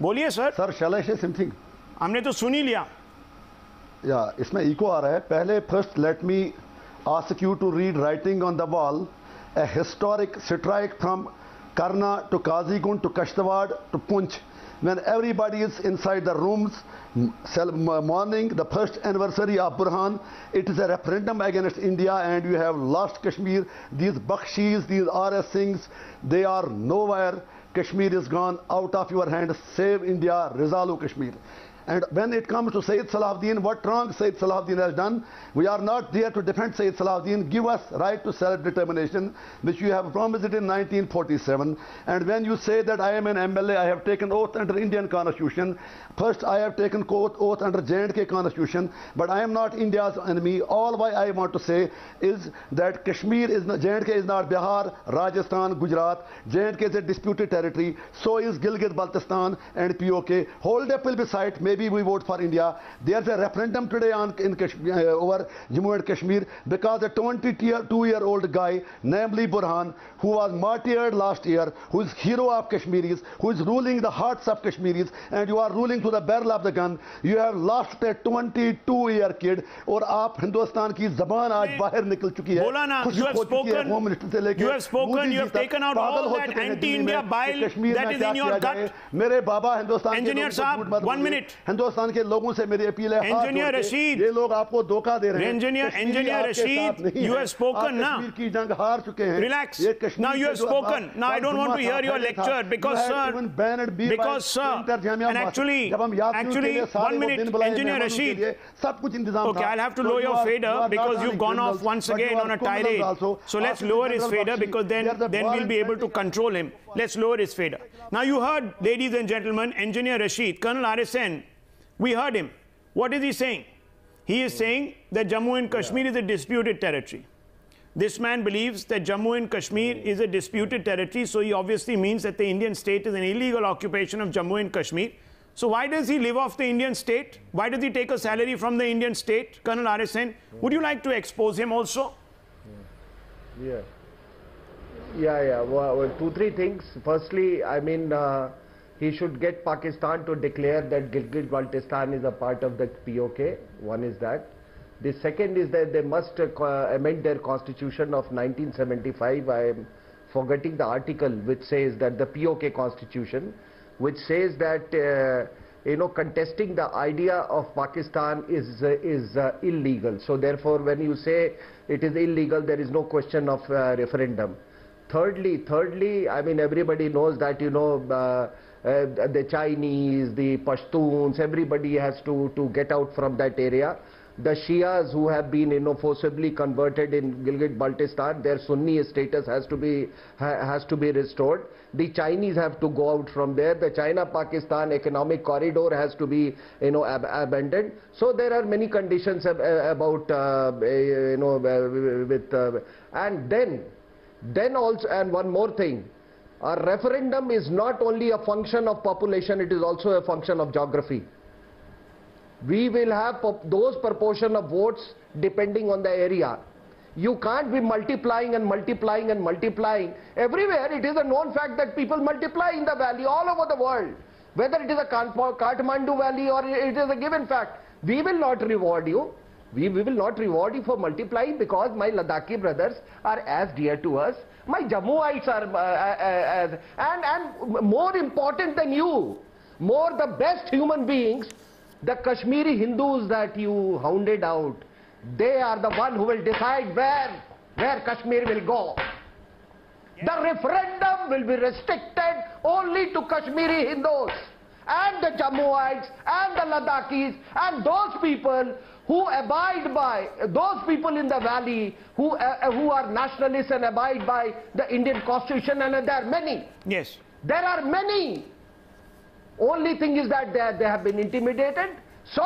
बोलिए sir. Sir, shall I say something? हमने तो सुन ही लिया. Yeah, इसमें eco आ रहा है. पहले first let me ask you to read writing on the wall, a historic strike from Karna to Kazigund to Kashtawad to Punch. When everybody is inside the rooms, mourning the first anniversary of Burhan, it is a referendum against India and you have lost Kashmir. These Bakshis, these RS Singhs, they are nowhere. Kashmir is gone out of your hand. Save India, resolve Kashmir. And when it comes to Syed Salahuddin, what wrong Syed Salahuddin has done, we are not there to defend Syed Salahuddin. Give us right to self-determination, which you have promised it in 1947. And when you say that I am an MLA, I have taken oath under Indian Constitution. First, I have taken oath under J&K Constitution, but I am not India's enemy. All why I want to say is that Kashmir is not, J&K is not Bihar, Rajasthan, Gujarat. J&K is a disputed territory. So is Gilgit-Baltistan and POK. Hold up will be site. Maybe we vote for India. There's a referendum today in Kashmir, over Jammu and Kashmir, because a 22-year-old guy, namely Burhan, who was martyred last year, who is hero of Kashmiris, who is ruling the hearts of Kashmiris, and you are ruling to the barrel of the gun. You have lost a 22-year kid, और आप हिंदुस्तान की ज़बान आज बाहर निकल चुकी है. बोला ना, you have spoken, you have taken out all that anti-India bile that is in your gut. मेरे बाबा हिंदुस्तान Engineer साहब, 1 minute. हिंदुस्तान के लोगों से मेरी अपील है, Engineer Rashid, ये लोग आपको धोखा दे रहे हैं. Engineer Rashid, you have spoken now. Kashmir की जंग हार चुके हैं. Relax. Now you have spoken. Now I don't want to hear your lecture because sir, and actually 1 minute, Engineer Rashid. Okay, I'll have to lower your fader because you've gone off once again on a tirade. So let's lower his fader because then we'll be able to control him. Let's lower his fader. Now you heard, ladies and gentlemen, Engineer Rashid, Colonel RSN, we heard him. What is he saying? He is saying that Jammu and Kashmir is a disputed territory. This man believes that Jammu and Kashmir is a disputed territory, so he obviously means that the Indian state is an illegal occupation of Jammu and Kashmir. So why does he live off the Indian state? Why does he take a salary from the Indian state? Colonel RSN, would you like to expose him also? Yeah. Well, 2-3 things. Firstly, I mean, he should get Pakistan to declare that Gilgit-Baltistan is a part of the POK. One is that. The second is that they must amend their constitution of 1975. I am forgetting the article which says that the POK constitution, which says that contesting the idea of Pakistan is illegal. So therefore, when you say it is illegal, there is no question of referendum. Thirdly, I mean, everybody knows that, the Chinese, the Pashtuns, everybody has to get out from that area. The Shias who have been, forcibly converted in Gilgit-Baltistan, their Sunni status has to be restored. The Chinese have to go out from there. The China-Pakistan economic corridor has to be, abandoned. So there are many conditions about, and then also, and one more thing, a referendum is not only a function of population, it is also a function of geography. We will have those proportion of votes depending on the area. You can't be multiplying and multiplying and multiplying. Everywhere it is a known fact that people multiply in the valley all over the world. Whether it is a Kathmandu valley or it is a given fact. We will not reward you. We will not reward you for multiplying because my Ladakhi brothers are as dear to us. My Jammuites are and more important than you, more the best human beings, the Kashmiri Hindus that you hounded out, they are the one who will decide where Kashmir will go. The referendum will be restricted only to Kashmiri Hindus and the Jammuites and the Ladakhis and those people who abide by, those people in the valley who are nationalists and abide by the Indian constitution, and there are many. Yes. There are many. Only thing is that they have been intimidated. So,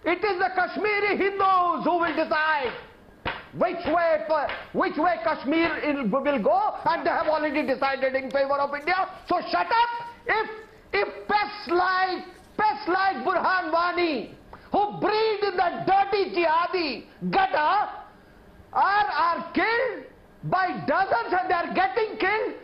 it is the Kashmiri Hindus who will decide which way Kashmir will go, and they have already decided in favor of India. So shut up. If pests like Burhan Wani, who breed in the dirty jihadi gutter, are killed by dozens and they are getting killed,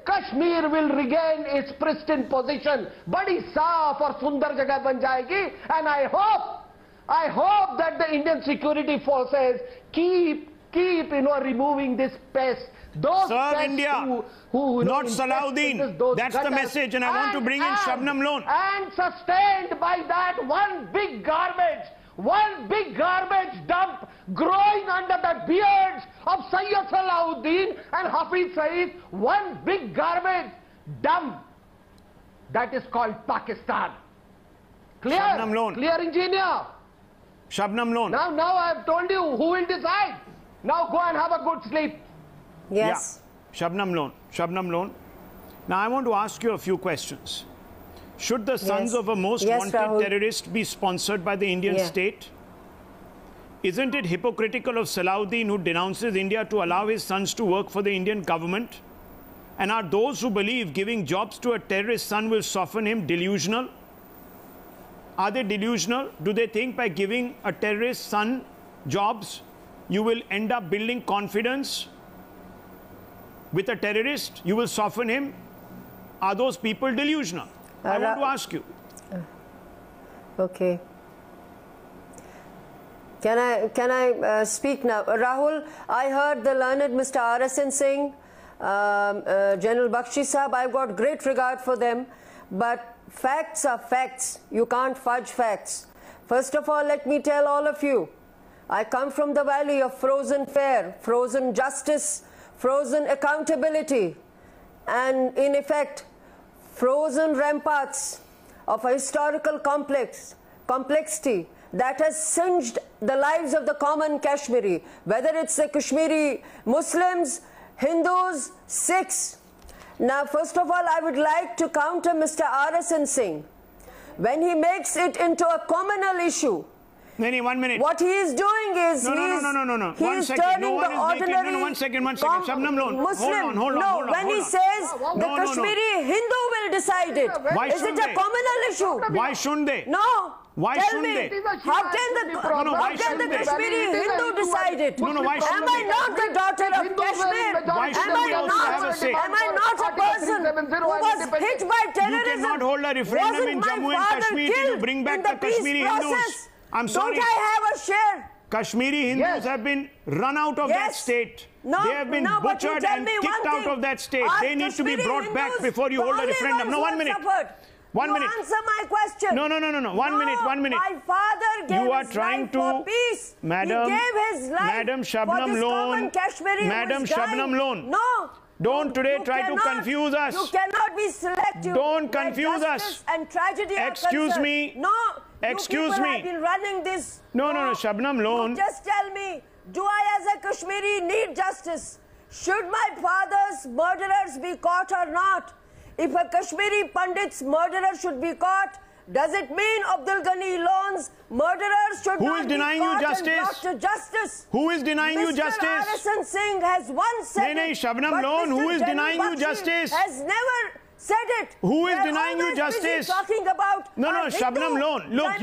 Kashmir will regain its pristine position. Badi saaf aur sundar jagah ban jayegi, and I hope that the Indian security forces keep removing this pest. Those serve India, who not Salawudin. That's the message, and I want to bring in Shabnam Lone. And sustained by that one big garbage dump growing under the beards of Syed Salahuddin and Hafiz Saeed, one big garbage dump that is called Pakistan. Clear? Shabnam Lone. Clear, engineer? Shabnam Lone. Now I have told you who will decide. Now go and have a good sleep. Yes. Yeah. Shabnam Lone. Now I want to ask you a few questions. Should the sons of a most wanted terrorist be sponsored by the Indian state? Isn't it hypocritical of Salawudin, who denounces India, to allow his sons to work for the Indian government? And are those who believe giving jobs to a terrorist son will soften him delusional? Are they delusional? Do they think by giving a terrorist son jobs, you will end up building confidence with a terrorist? You will soften him? Are those people delusional? I want to ask you. Okay. Can I speak now? Rahul, I heard the learned Mr. R.S.N. Singh, General Bakshi Sahab. I've got great regard for them, but facts are facts. You can't fudge facts. First of all, let me tell all of you, I come from the valley of frozen fare, frozen justice, frozen accountability, and in effect, frozen ramparts of a historical complexity that has singed the lives of the common Kashmiri, whether it's the Kashmiri Muslims, Hindus, Sikhs. Now, first of all, I would like to counter Mr. R.S.N. Singh. When he makes it into a communal issue, Nani, 1 minute. What he is doing is no. He's turning the ordinary one second. Shabnam Lone. Muslim. Hold on. When he says the Kashmiri Hindu will decide it, is it a communal issue? Why shouldn't they? No. Why Tell shouldn't me, they? how can the Kashmiri Hindu decide it? Why shouldn't Am I not the daughter of Kashmir? Why shouldn't they also have a say? Am I not a person who was hit by terrorism? You cannot hold a referendum in Jammu and Kashmir to bring back the Kashmiri Hindus. I'm sorry. Don't I have a share? Kashmiri Hindus have been run out of that state. No, they have been butchered and kicked out of that state. They need to be brought back before you hold a referendum. No, 1 minute. 1 minute. Answer my question. No. 1 minute. My father gave you are his trying life to, for peace. Madam, he gave his life Madam Shabnam for this Lone. Madam Shabnam Lone. No. Don't today try to confuse us. You cannot be selective. Don't confuse us. And tragedy. Excuse me. No. Excuse me. I've been running this. No, Shabnam Lone. Just tell me, do I as a Kashmiri need justice? Should my father's murderers be caught or not? If a Kashmiri Pandit's murderer should be caught, does it mean Abdul Ghani Lone's murderers should Who not is be denying caught you justice? and brought to justice? Who is denying you justice? Mr. Arasan Singh has once said No, it, Shabnam but Lone, who is Mr. denying you Bakshi justice? has never said it. Who is They're denying you always busy justice? talking about No, our Shabnam Hindu Lone. Look,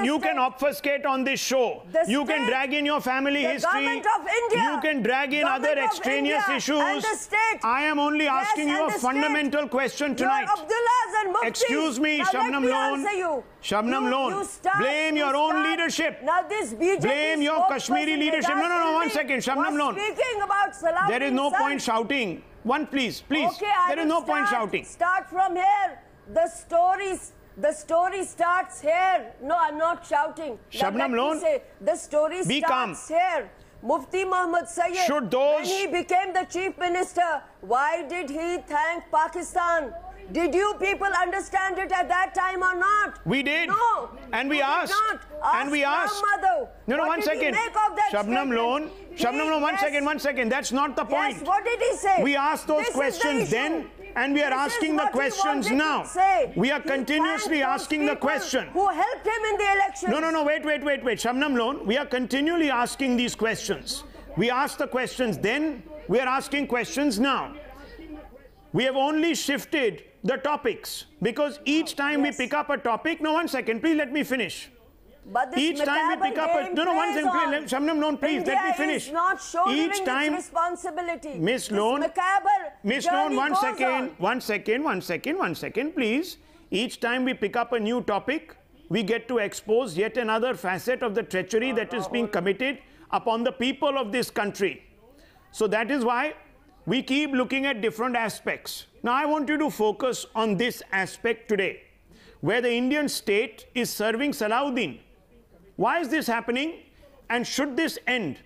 you can obfuscate on this show. You can drag in your family history. Government of India, you can drag in other extraneous issues. And the state. I am only asking you a fundamental question tonight. Abdullahs and Muftis. Excuse me, now Shabnam Lone. Shabnam Lone, blame your own leadership. Now this BJP blame your Kashmiri leadership. No, 1 second, Shabnam Lone. Speaking about Salawudin, there is no point shouting. Please. Okay, there is no point shouting. Start from here. The story starts here. No, I'm not shouting. Shabnam Lone, the story starts here. Mufti Muhammad Sayyid, when he became the chief minister, why did he thank Pakistan? Did you people understand it at that time or not? We did. No. And we asked. And we asked. No, 1 second. Shabnam Lone, 1 second. That's not the point. Yes, what did he say? We asked those questions then, and we are asking the questions now. We are continuously asking the question. Who helped him in the election? No, wait. Shabnam Lone, we are continually asking these questions. We asked the questions then, we are asking questions now. We have only shifted the topics because each time we pick up a topic. No, 1 second, please let me finish. But each time we pick up a one second, Shabnam Lone, please let me finish. Each time responsibility. Miss Lone, 1 second, please. Each time we pick up a new topic, we get to expose yet another facet of the treachery that is being committed upon the people of this country. So that is why we keep looking at different aspects. Now I want you to focus on this aspect today, where the Indian state is serving Salawudin. Why is this happening, and should this end?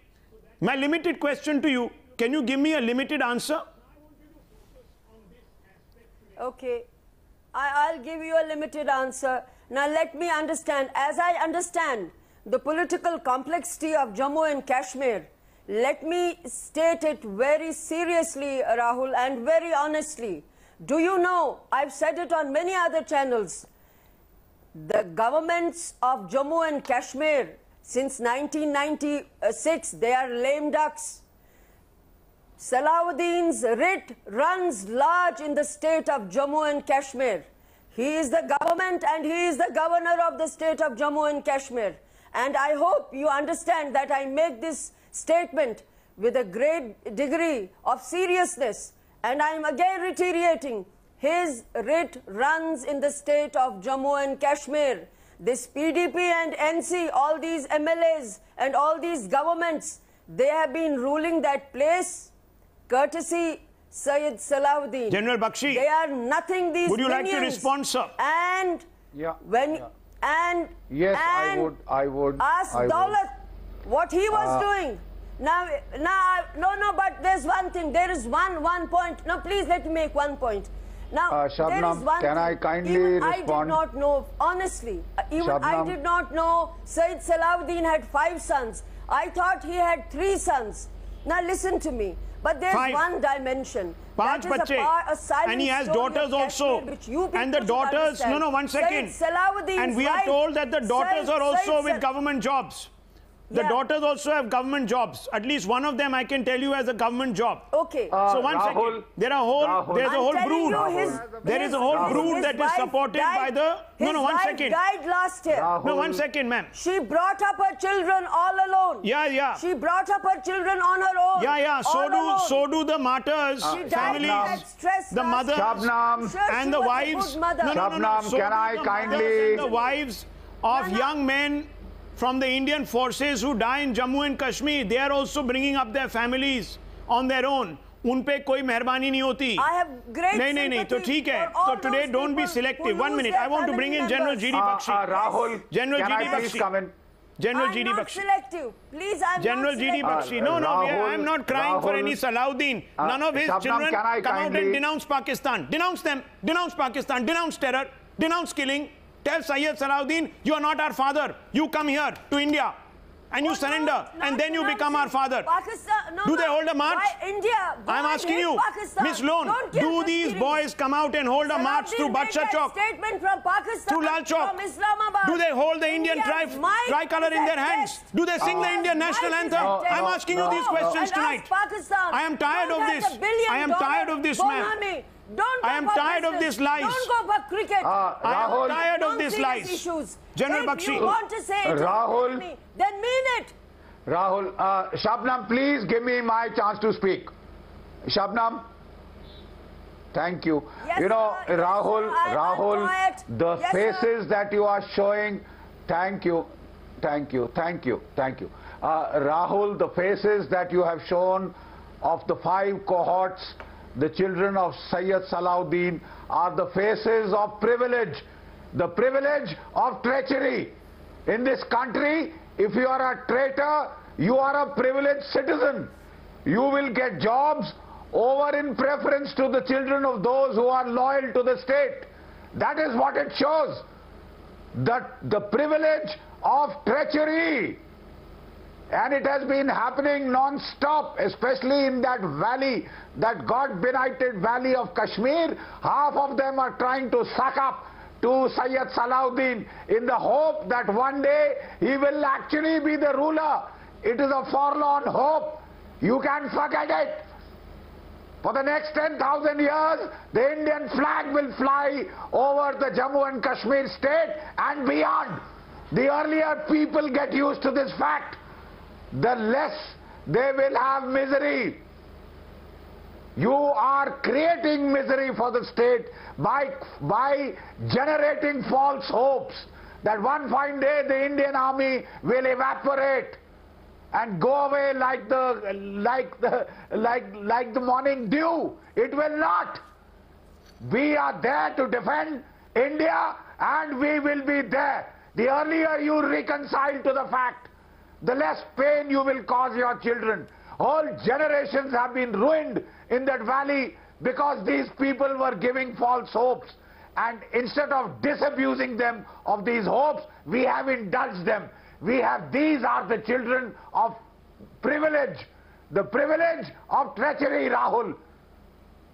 My limited question to you, can you give me a limited answer? Okay, I'll give you a limited answer. Now let me understand. As I understand the political complexity of Jammu and Kashmir, let me state it very seriously, Rahul, and very honestly. Do you know, I've said it on many other channels, the governments of Jammu and Kashmir since 1996, they are lame ducks. Salawudin's writ runs large in the state of Jammu and Kashmir. He is the government and he is the governor of the state of Jammu and Kashmir. And I hope you understand that I make this statement with a great degree of seriousness. And I am again reiterating, his writ runs in the state of Jammu and Kashmir. This PDP and NC, all these MLAs and all these governments, they have been ruling that place courtesy Syed Salahuddin. General Bakshi, they are nothing these would you minions. like to respond, sir? And yes, I would ask Daulat what he was doing. Now, no, but there's one thing. There is one point. No, please let me make 1 point. Now, Shabnam, there is one can thing. I kindly even respond? I did not know, honestly, even Shabnam, I did not know Syed Salahuddin had 5 sons. I thought he had 3 sons. Now listen to me. But there's one dimension. That is a silent and he has story daughters also. And the daughters, no, 1 second. And we are told that the daughters are also with government jobs. The daughters also have government jobs. At least one of them, I can tell you, has a government job. Okay. So 1 second. There's a whole brood. There is a whole brood that is supported by the... No, 1 second. His wife died last year. No, 1 second, ma'am. She brought up her children all alone. Yeah. She brought up her children on her own. Yeah. So do the martyrs, families, the mothers, and the wives. Shabnam, can I kindly... The wives of young men from the Indian forces who die in Jammu and Kashmir, they are also bringing up their families on their own. उन पे कोई मेहरबानी नहीं होती. I have great नहीं तो ठीक है. So today don't be selective. 1 minute. I want to bring in General GD Bakshi. Rahul, General can GD I please Bakshi. come in? General GD I'm not Bakshi. selective. Please, I'm General not GD Bakshi. No, I am not crying for any Salahuddin. None of his children come out and denounce Pakistan. Denounce them. Denounce Pakistan. Denounce terror. Denounce killing. tell Syed Salahuddin, you are not our father. You come here to India and you surrender, and then you become our father. Do they hold a march? I'm asking you, Miss Lone, do these boys come out and hold a march through Badshah Chowk, through Lal Chowk? Do they hold the Indian tricolor in their hands? Do they sing the Indian national anthem? I'm asking you these questions tonight. I am tired of this. I am tired of this, man. I am tired of this lies. Don't go for cricket. I am tired of this lies. Issues. General Bakshi. If you want to say it, Rahul, then mean it. Rahul, Shabnam, please give me my chance to speak. Shabnam, thank you. Yes, you know, sir, Rahul, yes, sir, Rahul, the yes, faces sir. that you are showing, thank you. Rahul, the faces that you have shown of the 5 cohorts, the children of Syed Salahuddin, are the faces of privilege, the privilege of treachery. In this country, if you are a traitor, you are a privileged citizen. You will get jobs over in preference to the children of those who are loyal to the state. That is what it shows. The privilege of treachery. And it has been happening non-stop, especially in that valley, that God-benighted valley of Kashmir. Half of them are trying to suck up to Syed Salahuddin in the hope that one day he will actually be the ruler. It is a forlorn hope. You can forget it. For the next 10,000 years, the Indian flag will fly over the Jammu and Kashmir state and beyond. The earlier people get used to this fact, the less they will have misery. You are creating misery for the state by generating false hopes that one fine day the Indian army will evaporate and go away like the morning dew. It will not. We are there to defend India, and we will be there. The earlier you reconcile to the fact, the less pain you will cause your children. Whole generations have been ruined in that valley because these people were giving false hopes. And instead of disabusing them of these hopes, we have indulged them. These are the children of privilege. The privilege of treachery, Rahul.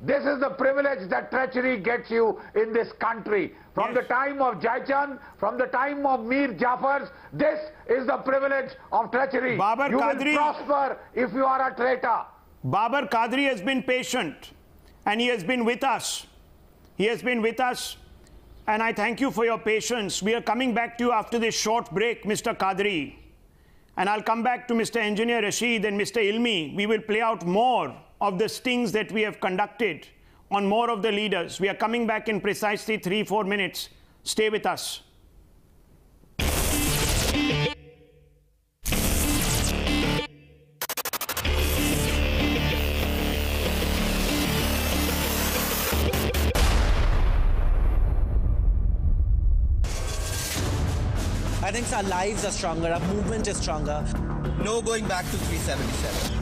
This is the privilege that treachery gets you in this country. From the time of Jaichand, from the time of Mir Jafars, this is the privilege of treachery. You will prosper if you are a traitor. Babar Qadri has been patient, and he has been with us. He has been with us, and I thank you for your patience. We are coming back to you after this short break, Mr. Qadri. And I'll come back to Mr. Engineer Rashid and Mr. Ilmi. We will play out more of the stings that we have conducted on more of the leaders. We are coming back in precisely 3-4 minutes. Stay with us. I think our lives are stronger, our movement is stronger. No going back to 377.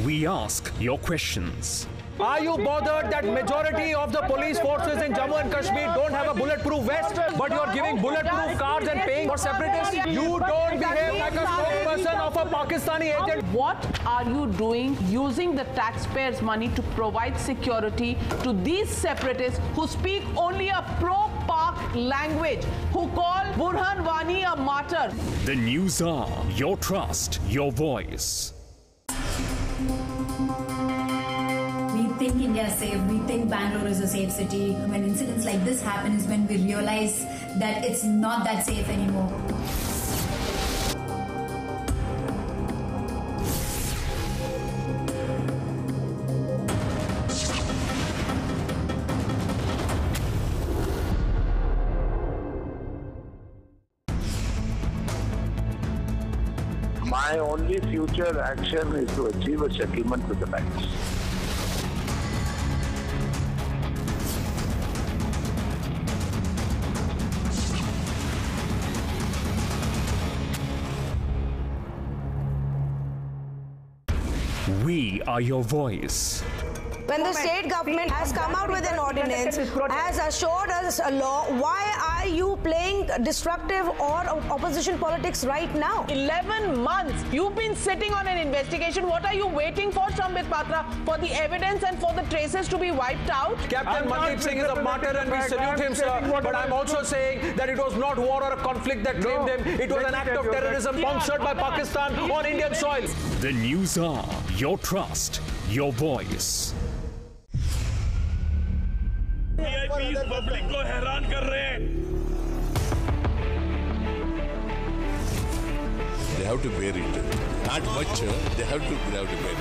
We ask your questions. Are you bothered that majority of the police forces in Jammu and Kashmir don't have a bulletproof vest, but you're giving bulletproof cars and paying for separatists? You don't behave like a spokesperson of a Pakistani agent. What are you doing using the taxpayers' money to provide security to these separatists who speak only a pro-Pak language, who call Burhan Wani a martyr? The news are your trust, your voice. We think India is safe, we think Bangalore is a safe city. When incidents like this happen is when we realize that it's not that safe anymore. My only future action is to achieve a settlement with the banks. We are your voice. When the state government has come out with an ordinance, has assured us a law, why are you playing destructive or opposition politics right now? 11 months. You've been sitting on an investigation. What are you waiting for, Sambit Patra? For the evidence and for the traces to be wiped out? Captain Mandeep Singh is a martyr and we salute him, sir. But I'm also saying that it was not war or a conflict that claimed him. It was an act of terrorism sponsored by Pakistan on Indian soil. The News Hour, your trust, your voice. Public को हैरान कर रहे हैं. They have to bear it. Not much. They have to bear it.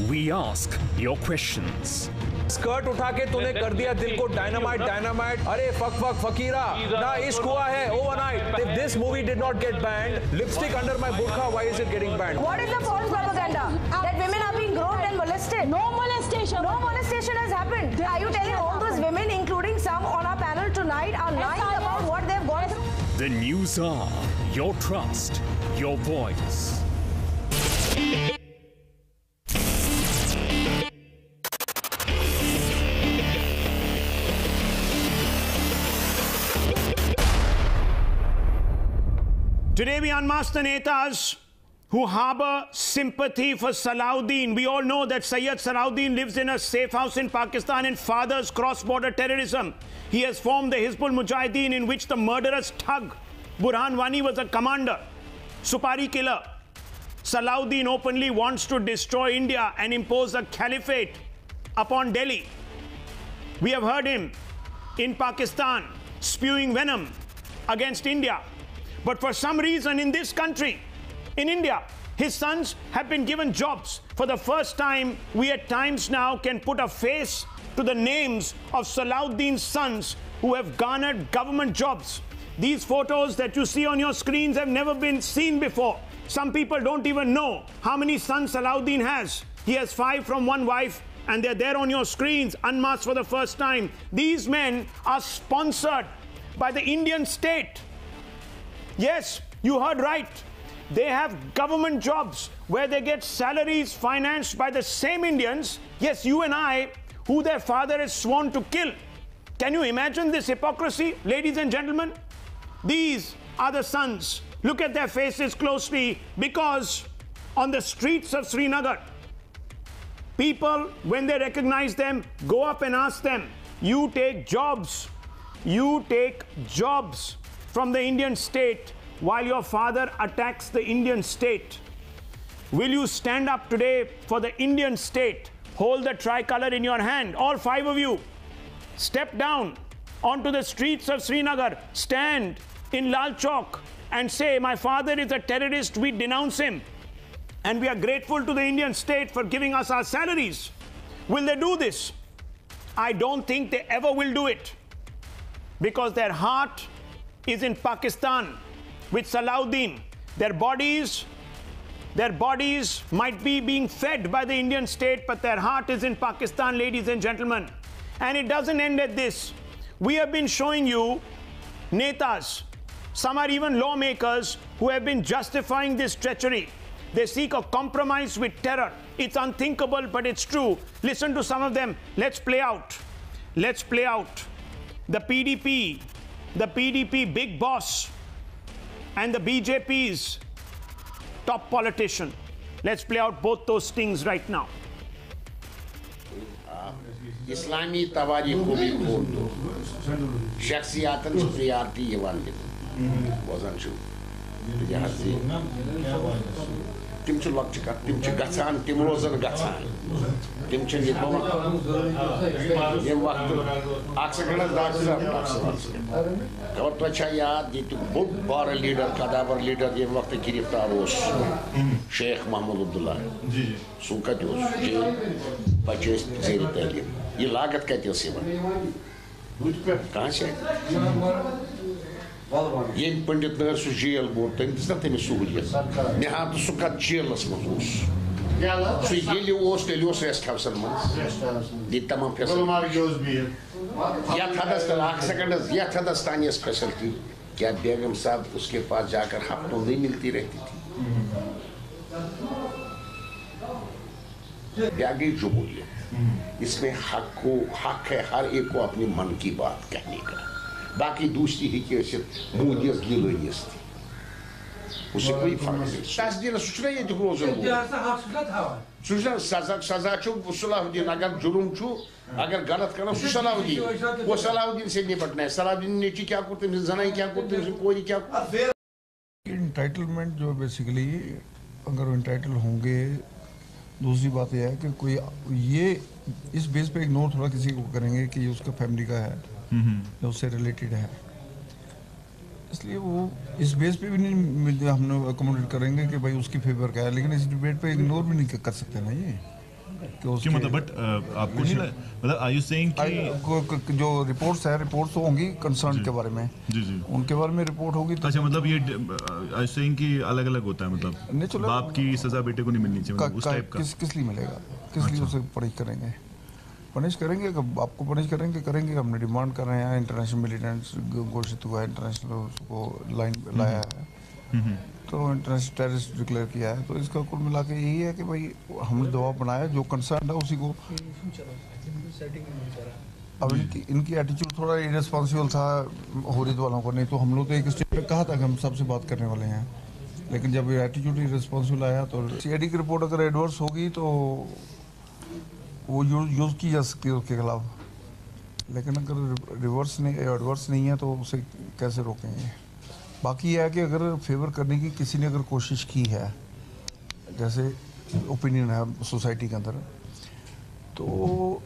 We ask your questions. Skirt उठा के तूने कर दिया दिल को डायनामाइट डायनामाइट. अरे फक फक फकीरा ना इश्क हुआ है overnight. If this movie did not get banned, lipstick under my burqa, why is it getting banned? What is the false propaganda? That women are being groped and molested? No molestation. No molestation has happened. Are you telling all those women, including some on our panel tonight, are lying about what they've gone through? The News Hour, your trust, your voice. Today we unmask the netas who harbor sympathy for Salawudin. We all know that Syed Salahuddin lives in a safe house in Pakistan and fathers cross-border terrorism. He has formed the Hizbul Mujahideen, in which the murderous thug Burhan Wani was a commander, Supari killer. Salawudin openly wants to destroy India and impose a caliphate upon Delhi. We have heard him in Pakistan spewing venom against India. But for some reason in this country, in India, his sons have been given jobs. For the first time, we at times now can put a face to the names of Salahuddin's sons who have garnered government jobs. These photos that you see on your screens have never been seen before. Some people don't even know how many sons Salahuddin has. He has 5 from one wife, and they're there on your screens, unmasked for the first time. These men are sponsored by the Indian state. Yes, you heard right. They have government jobs where they get salaries financed by the same Indians, yes, you and I, who their father has sworn to kill. Can you imagine this hypocrisy, ladies and gentlemen? These are the sons. Look at their faces closely, because on the streets of Srinagar, people, when they recognize them, go up and ask them, you take jobs from the Indian state while your father attacks the Indian state. Will you stand up today for the Indian state? Hold the tricolor in your hand, all 5 of you. Step down onto the streets of Srinagar, stand in Lal Chowk and say, my father is a terrorist, we denounce him. And we are grateful to the Indian state for giving us our salaries. Will they do this? I don't think they ever will do it, because their heart is in Pakistan with Salawudin. Their bodies might be being fed by the Indian state, but their heart is in Pakistan, ladies and gentlemen. And it doesn't end at this. We have been showing you netas, some are even lawmakers, who have been justifying this treachery. They seek a compromise with terror. It's unthinkable, but it's true. Listen to some of them. Let's play out the PDP big boss and the BJP's top politician. Let's play out both those stings right now. Islami tawarikh ko bhi khol do. Shakhsiyatan se priority yawan de. Bozan shu. Tim chu waqt ka, tim chu gatsan, tim rozan gatsan. Tim chu ye bama. Ye waqt aksagana daksam. Kavat vacha yaad ye tu bold bar leader, cadaver leader ye waqt giriftar os. Sheikh Mahmoud Abdullah. Suka jos jail purchase zeri talim. ये लागत कहते हैं सेवा कहाँ से M Pandit نہر سہ jail ووت تم دس نا تمس سہولیت نہاد سہ کت جیلس مز سہ ییٚلہِ اوس تیٚلہِ اوس ریسٹ ہاؤسن منٛز دِتۍ تمام فیسلٹی یتھ حدس تل اکھ سیکنڈ یتھ حدس تان یس فیسلٹی کیا بیگم صاحب اس کے پاس جا کر ہفتوں نہیں ملتی رہتی تھی کیا گئی جمہوریت اس میں حق ہے ہر ایک کو اپنی من کی بات کہنے کا باقی دوسری ہی کی مودیس گیلانیس تھی اس سے کوئی فرق نہیں تصدیل سہ یہ روزن سزا صلاح الدین اگر جرم اگر غلط کرنا سہ صلاح الدین وہ صلاح الدین سے نپٹنا ہے صلاح الدین نیچی کیا کرتے ہیں زنائی کیا کرتے ہیں کوئی کیا انٹائٹلمنٹ جو بیسیکلی اگر انٹائٹل ہوں گے دوسری بات یہ ہے کہ کوئی یہ اس بیس پہ اگنور تھوڑا کسی کو کریں گے کہ یہ اس کا فیملی کا ہے یا اس سے ریلیٹڈ ہے اس لیے وہ اس بیس پہ بھی نہیں ہم نے اکوموڈیٹ کریں گے کہ بھائی اس کی فیور کا ہے لیکن اس ڈیبیٹ پہ اگنور بھی نہیں کر سکتے نا یہ مطلب بٹ آپ کو نہیں مطلب آر یو سیئنگ کہ جو رپورٹس ہیں رپورٹس ہوں گی کنسرن کے بارے میں ان کے بارے میں رپورٹ ہوگی اچھا مطلب یہ آر یو سیئنگ کہ الگ الگ ہوتا ہے مطلب باپ کی سزا بیٹے کو نہیں ملنی چاہیے اس ٹائپ کا کس لیے ملے گا کس لیے اسے پنش کریں گے آپ کو پنش کریں گے ہم نے ڈیمانڈ کر رہے ہیں انٹرنیشنل ملیٹنٹس گھوشت ہوا ہے انٹرنیشنل اس کو لائن لایا ہے تو انٹرنیشنل ٹیررسٹ ڈکلیئر کیا ہے تو اس کا کل ملا کے یہی ہے کہ بھائی ہم نے دباؤ بنایا جو کنسرن ہے اسی کو اب ان کی ایٹیچیوڈ تھوڑا ارسپانسبل تھا حریت والوں کو نہیں تو ہم لوگ تو ایک اسٹیج پہ کہا تھا کہ ہم سب سے بات کرنے والے ہیں لیکن جب ایٹیچیوڈ ارسپانسبل آیا تو سی آئی ڈی کی رپورٹ اگر ایڈورس ہوگی تو وہ یوز کی جا سکتی ہے اس کے خلاف لیکن اگر ریورس نہیں ایڈورس نہیں ہے تو اسے کیسے روکیں گے باقی یہ ہے کہ اگر فیور کرنے کی کسی نے اگر کوشش کی ہے جیسے اوپینین ہے سوسائٹی کے اندر تو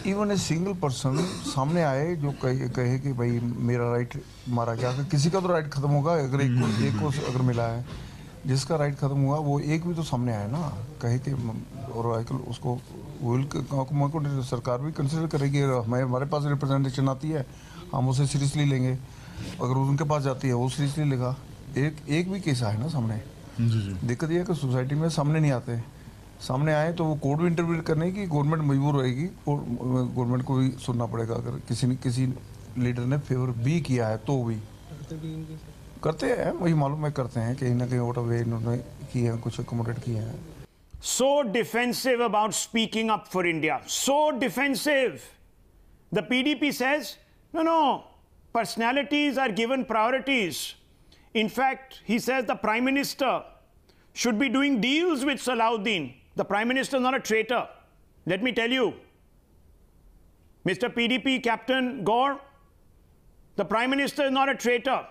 ایون اے سنگل پرسن سامنے آئے جو کہے کہ بھائی میرا رائٹ مارا گیا کسی کا تو رائٹ ختم ہوگا اگر ایک کو اگر ملا ہے جس کا رائٹ ختم ہوا وہ ایک بھی تو سامنے آیا نا کہے کہ اور اس کو سرکار بھی کنسیڈر کرے گی ہمارے پاس ریپرزنٹیشن آتی ہے ہم اسے سیریسلی لیں گے اگر ان کے پاس جاتی ہے وہ سیریسلی لے گا ایک بھی کیس آئے نا سامنے دقت یہ ہے کہ سوسائٹی میں سامنے نہیں آتے سامنے آئے تو وہ کورٹ بھی انٹرویو کرنے کی گورنمنٹ مجبور ہوئے گی گورنمنٹ کو بھی سننا پڑے گا اگر کسی لیڈر نے فیور بھی کیا ہے تو بھی کرتے ہیں وہی معلوم ہے کرتے ہیں کہیں نہ کہیں ووٹ اوے انہوں نے کی ہے کچھ اکوموڈیٹ کیا ہے So defensive about speaking up for India. So defensive. The PDP says, no, personalities are given priorities. In fact, he says the Prime Minister should be doing deals with Salawudin. The Prime Minister is not a traitor. Let me tell you. Mr. PDP Captain Gore, the Prime Minister is not a traitor.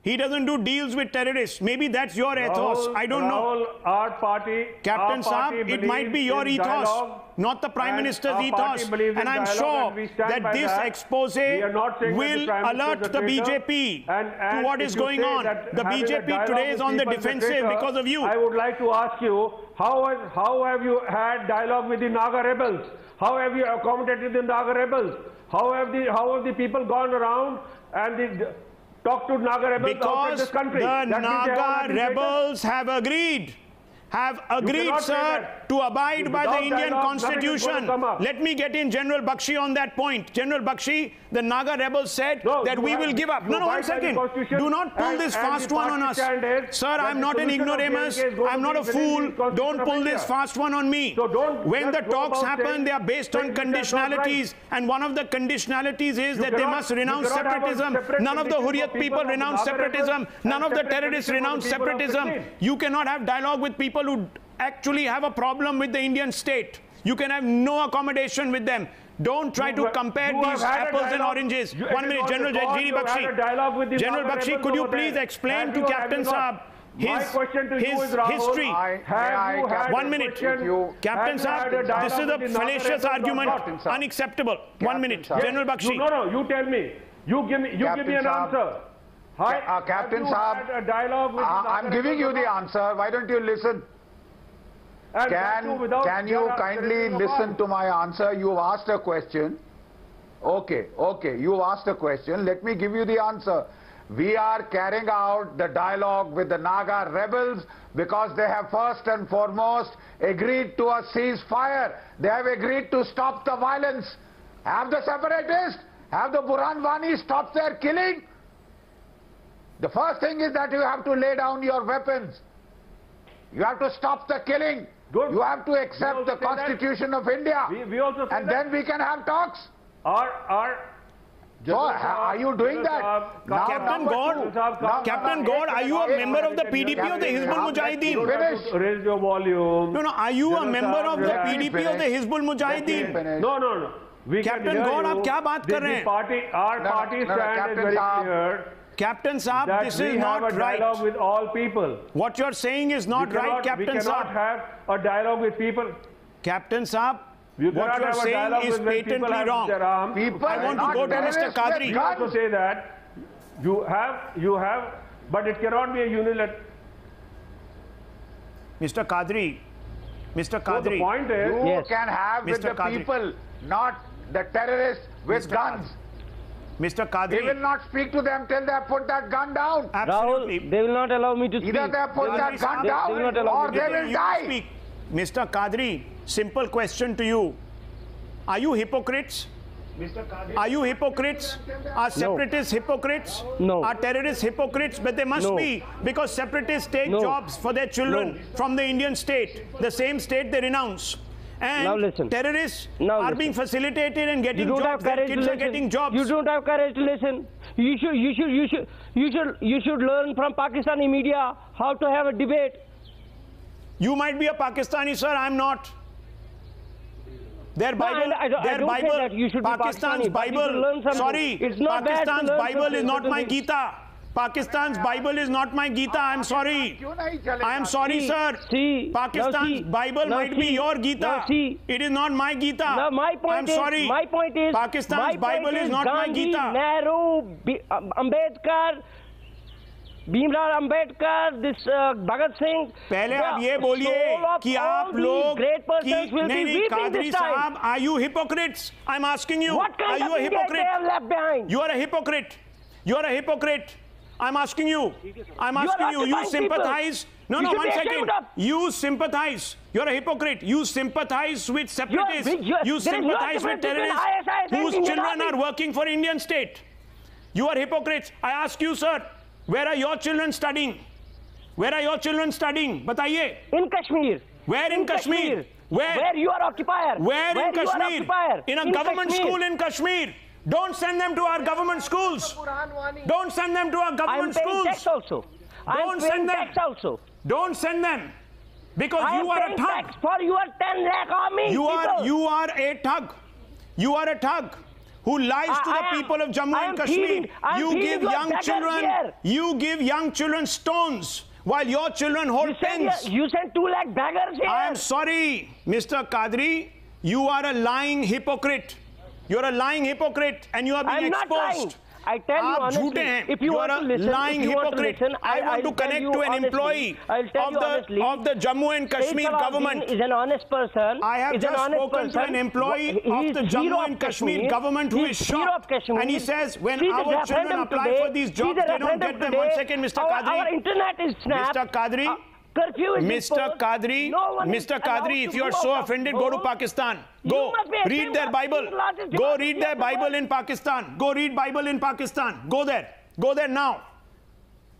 He doesn't do deals with terrorists. Maybe that's your ethos. I don't know. Our party, Captain Saab, it might be your ethos, not the Prime Minister's ethos. And I'm sure that this expose will alert the BJP to what is going on. The BJP today is on the defensive because of you. I would like to ask you, how have you had dialogue with the Naga rebels? How have you accommodated the Naga rebels? How have the people gone around and talk to Naga rebels outside this country? Because the Naga rebels have agreed, sir, to abide by the Indian Constitution. Let me get in General Bakshi on that point. General Bakshi, the Naga rebels said that we will give up. No, 1 second. Do not pull this fast one on us. Sir, I'm not an ignoramus. I'm not a fool. Don't pull this fast one on me. When the talks happen, they are based on conditionalities. And one of the conditionalities is that they must renounce separatism. None of the Hurriyat people renounce separatism. None of the terrorists renounce separatism. You cannot have dialogue with people who actually have a problem with the Indian state. You can have no accommodation with them. Don't try to compare these apples and oranges. 1 minute, General G.D. Bakshi. General Bakshi, could you please explain to Captain Saab his history? 1 minute. Captain Saab, this is a fallacious argument. Unacceptable. 1 minute. General Bakshi. No, you tell me. You give me an answer. Captain Saab, I'm giving you the answer. Why don't you listen? Can you kindly listen to my answer? You've asked a question. Okay, you've asked a question. Let me give you the answer. We are carrying out the dialogue with the Naga rebels because they have first and foremost agreed to a ceasefire. They have agreed to stop the violence. Have the separatists, have the Burhan Wani stop their killing? The first thing is that you have to lay down your weapons. You have to stop the killing. Good. You have to accept the Constitution of India. We also say and that. then we can have talks. So, are you doing that? Captain God, are you a member of the PDP or the Hizbul Mujahideen? Raise your volume. No, are you a member of the PDP or the Hizbul Mujahideen? No. Captain God, आप क्या बात कर रहे हैं? Our party stand is very clear. Captain Saab, this is not right. We have a dialogue with all people. What you're saying is not right, Captain Saab. We cannot have a dialogue with people. Captain Saab, what you're saying is patently wrong. I want to go to Mr. Qadri. You also say that you have, but it cannot be a unilateral. Mr. Qadri. So the point is, you can have with the people, not the terrorists with guns. Mr. Qadri. They will not speak to them till they have put that gun down. Absolutely. Rahul, they will not allow me to speak. Either they have put that gun down or they will die. Mr. Qadri, simple question to you. Are you hypocrites? Mr. Qadri. Are you hypocrites? Are separatists hypocrites? No. Are terrorists hypocrites? But they must be, because separatists take jobs for their children from the Indian state, the same state they renounce. And terrorists are being facilitated and getting jobs. Their kids are getting jobs. You don't have courage to listen. You should learn from Pakistani media how to have a debate. You might be a Pakistani, sir. I'm not. Their Bible, Pakistan's Bible. Sorry, Pakistan's Bible is not my Gita. Pakistan's Bible is not my Gita. I'm sorry. I am sorry, sir. Pakistan's Bible might be your Gita. It is not my Gita. I'm sorry. My point is, Pakistan's Bible is not my Gita. Nehru, Ambedkar, Bhimrao Ambedkar, this Bhagat Singh. पहले आप ये बोलिए कि आप लोग नहीं कादरी साहब, are you hypocrites? I'm asking you. Are you a hypocrite? You are a hypocrite. You are a hypocrite. I'm asking you. I'm asking you. You sympathize. No, one second. You sympathize. You're a hypocrite. You sympathize with separatists. You sympathize with terrorists whose children are working for Indian state. You are hypocrites. I ask you, sir, where are your children studying? Where are your children studying? Bataiye. In Kashmir. Where in Kashmir? Where you are occupier. Where in Kashmir? In a government school in Kashmir. Don't send them to our government schools. Don't send them to our government schools. I'm paying tax also. Don't send them. Don't send them. Because you are a thug. For your 10 lakh army. You are a thug. You are a thug who lies to the people of Jammu and Kashmir. You give young children stones while your children hold pens. You sent 2 lakh beggars here. I am sorry, Mr. Qadri. You are a lying hypocrite. You're a lying hypocrite and you are being exposed. I tell you honestly, if you are a lying hypocrite, I want to connect to an employee of the Jammu and Kashmir government. Is an honest person. I have just spoken to an employee of the Jammu and Kashmir government who is shocked. And he says, when our children apply for these jobs, they don't get them. 1 second, Mr. Qadri. Our internet is snapped. Mr. Qadri. Mr. Qadri, if you are so offended, go to Pakistan. Go read their Bible. Go read their Bible in Pakistan. Go read Bible in Pakistan. Go there. Go there now.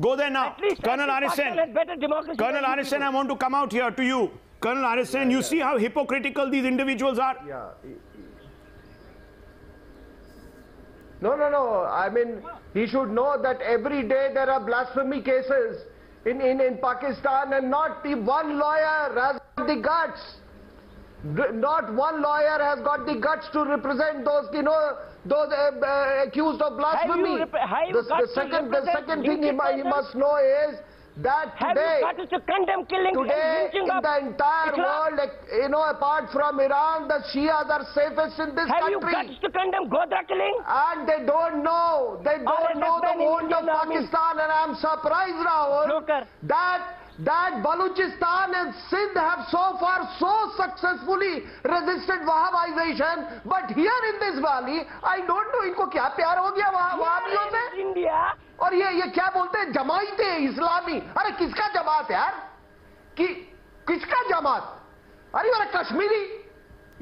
Go there now. Colonel Arison, I want to come out here to you. Colonel Arison, you see how hypocritical these individuals are? Yeah. No. I mean, he should know that every day there are blasphemy cases in Pakistan, and not the one lawyer has got the guts. Not one lawyer has got the guts to represent those, those accused of blasphemy. The second thing he must know is that today, in the entire world, apart from Iran, the Shias are safest in this country. Have you guts to condemn Godra killing? And they don't know. They don't know the wound of Pakistan. And I'm surprised, Rahul, that Balochistan and Sindh have so far so successfully resisted Wahhabization. But here in this valley, I don't know इनको क्या प्यार हो गया वहाबियों से. India. और ये ये क्या बोलते हैं, जमायते इस्लामी। अरे किसका जमात यार, किसका जमात? अरे वाला कश्मीरी,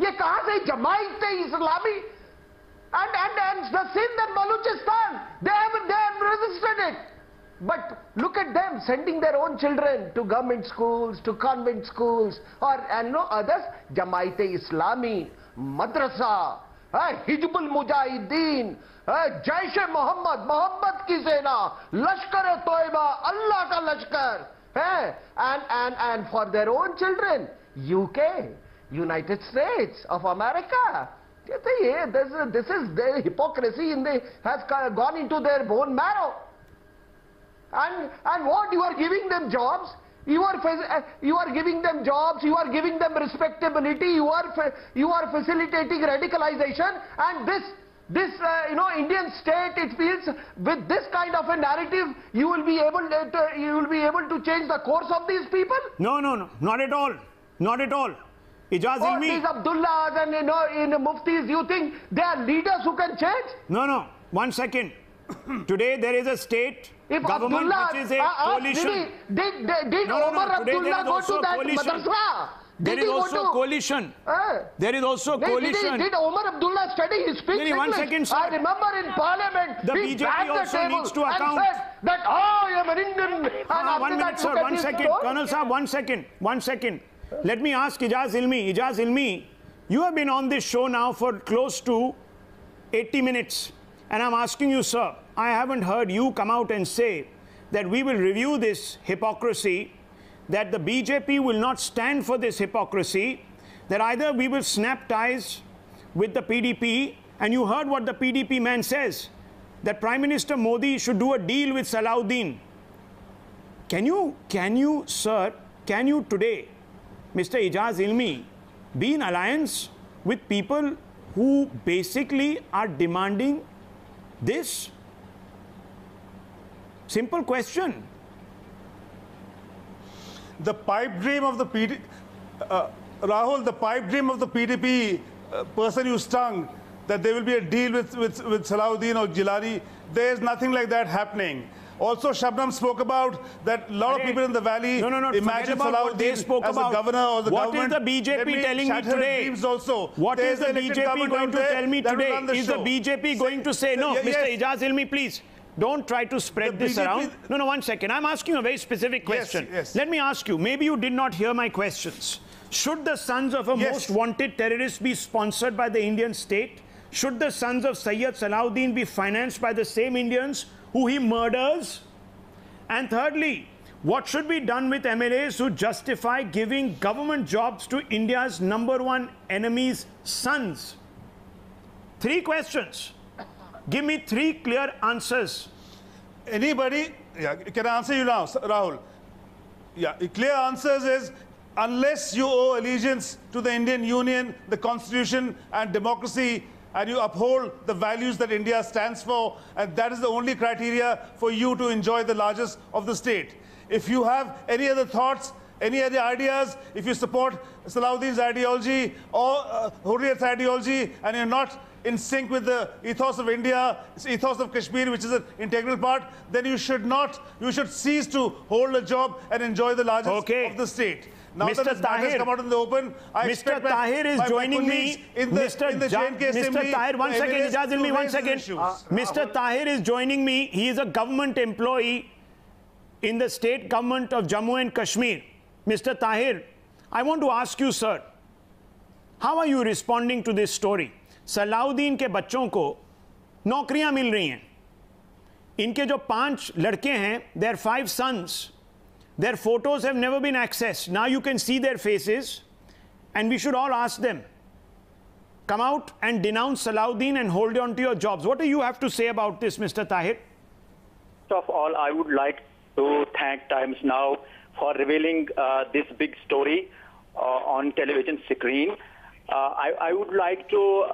ये कहां से जमायते इस्लामी? And the Sindh and Baluchistan, they have resisted it. But look at them sending their own children to government schools, to convent schools, and no others. Jamaite Islami, Madrasa, Hizbul Mujahideen, Jaish-e Mohammed ki Sena, Lashkar-e-Toiba, Allah ka Lashkar, and for their own children, UK, United States of America. This is their hypocrisy has gone into their bone marrow. And what, you are giving them jobs, you are giving them jobs, you are giving them respectability, you are facilitating radicalization, and this Indian state, it feels with this kind of a narrative you will be able to change the course of these people? No, not at all, not at all. Ijaz Ilmi. These Abdullahs and in Muftis, you think they are leaders who can change? No, 1 second. Today there is a state government which is a coalition. Did Omar Abdullah go to that madrasa? There is also coalition. There is also coalition. Did Omar Abdullah study his speech English? 1 second, sir. I remember in Parliament, the he BJP also needs to account. And said that, I am an Indian. 1 minute, sir. 1 second. Colonel Sahab, 1 second. 1 second. Let me ask Ijaz Ilmi. Ijaz Ilmi, you have been on this show now for close to 80 minutes. And I'm asking you, sir, I haven't heard you come out and say that we will review this hypocrisy, that the BJP will not stand for this hypocrisy, that either we will snap ties with the PDP, and you heard what the PDP man says, that Prime Minister Modi should do a deal with Salawudin. Can you, sir, can you today, Mr. Ijaz Ilmi, be in alliance with people who basically are demanding this? Simple question. The pipe dream of the PDP, Rahul, the pipe dream of the PDP person you stung, that there will be a deal with Salawudin or Gilani, there is nothing like that happening. Also, Shabnam spoke about that a lot of people in the valley imagine Salawudin as the governor or the government. What is the BJP telling me today? What is the BJP going to tell me today? Is the BJP going to say, no, Mr. Ijaz Ilmi, please, don't try to spread this around. No, 1 second. I'm asking a very specific question. Yes. Let me ask you, maybe you did not hear my questions. Should the sons of a most wanted terrorist be sponsored by the Indian state? Should the sons of Syed Salahuddin be financed by the same Indians who he murders? And thirdly, what should be done with MLAs who justify giving government jobs to India's #1 enemy's sons? 3 questions. Give me 3 clear answers. Anybody? Yeah, can I answer you now, Rahul? Yeah, clear answers is, unless you owe allegiance to the Indian Union, the Constitution and democracy, and you uphold the values that India stands for, and that is the only criteria for you to enjoy the largest of the state. If you have any other thoughts, any other ideas, if you support Salahuddin's ideology or Hurriyat's ideology, and you're not in sync with the ethos of India, ethos of Kashmir, which is an integral part, then you should cease to hold a job and enjoy the largest of the state. Now Mr. that this matter has come out in the open, Mr. Tahir is joining me. Mr. Tahir, 1 second, Ijaz Ilmi, 1 second. Mr. Tahir is joining me. He is a government employee in the state government of Jammu and Kashmir. Mr. Tahir, I want to ask you, sir, how are you responding to this story? Salahuddin के बच्चों को नौकरियां मिल रही हैं. इनके जो 5 लड़के हैं, their 5 sons, their photos have never been accessed. Now you can see their faces, and we should all ask them, come out and denounce Salahuddin and hold on to your jobs. What do you have to say about this, Mr. Tahir? First of all, I would like to thank Times Now for revealing this big story on television screen. I would like to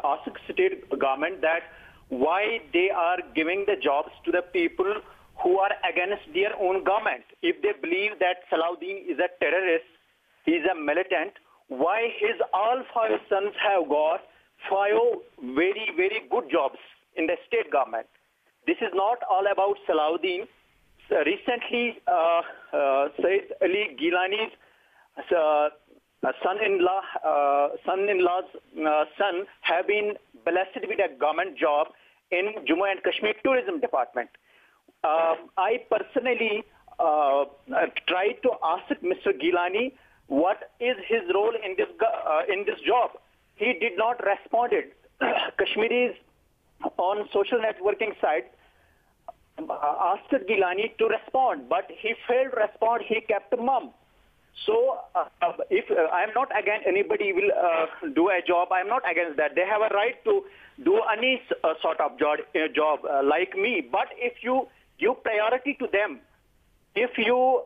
ask the state government that why they are giving the jobs to the people who are against their own government. If they believe that Salahuddin is a terrorist, he is a militant, why his all 5 sons have got 5 very, very good jobs in the state government? this is not all about Salawudin. Recently, Syed Ali Gilani's son-in-law's son have been blessed with a government job in Jammu and Kashmir Tourism Department. I personally tried to ask Mr. Gilani what is his role in this job. He did not respond. Kashmiris on social networking site asked Gilani to respond, but he failed to respond. He kept mum. So if I'm not against anybody will do a job, I'm not against that. They have a right to do any sort of job like me. But if you give priority to them, if you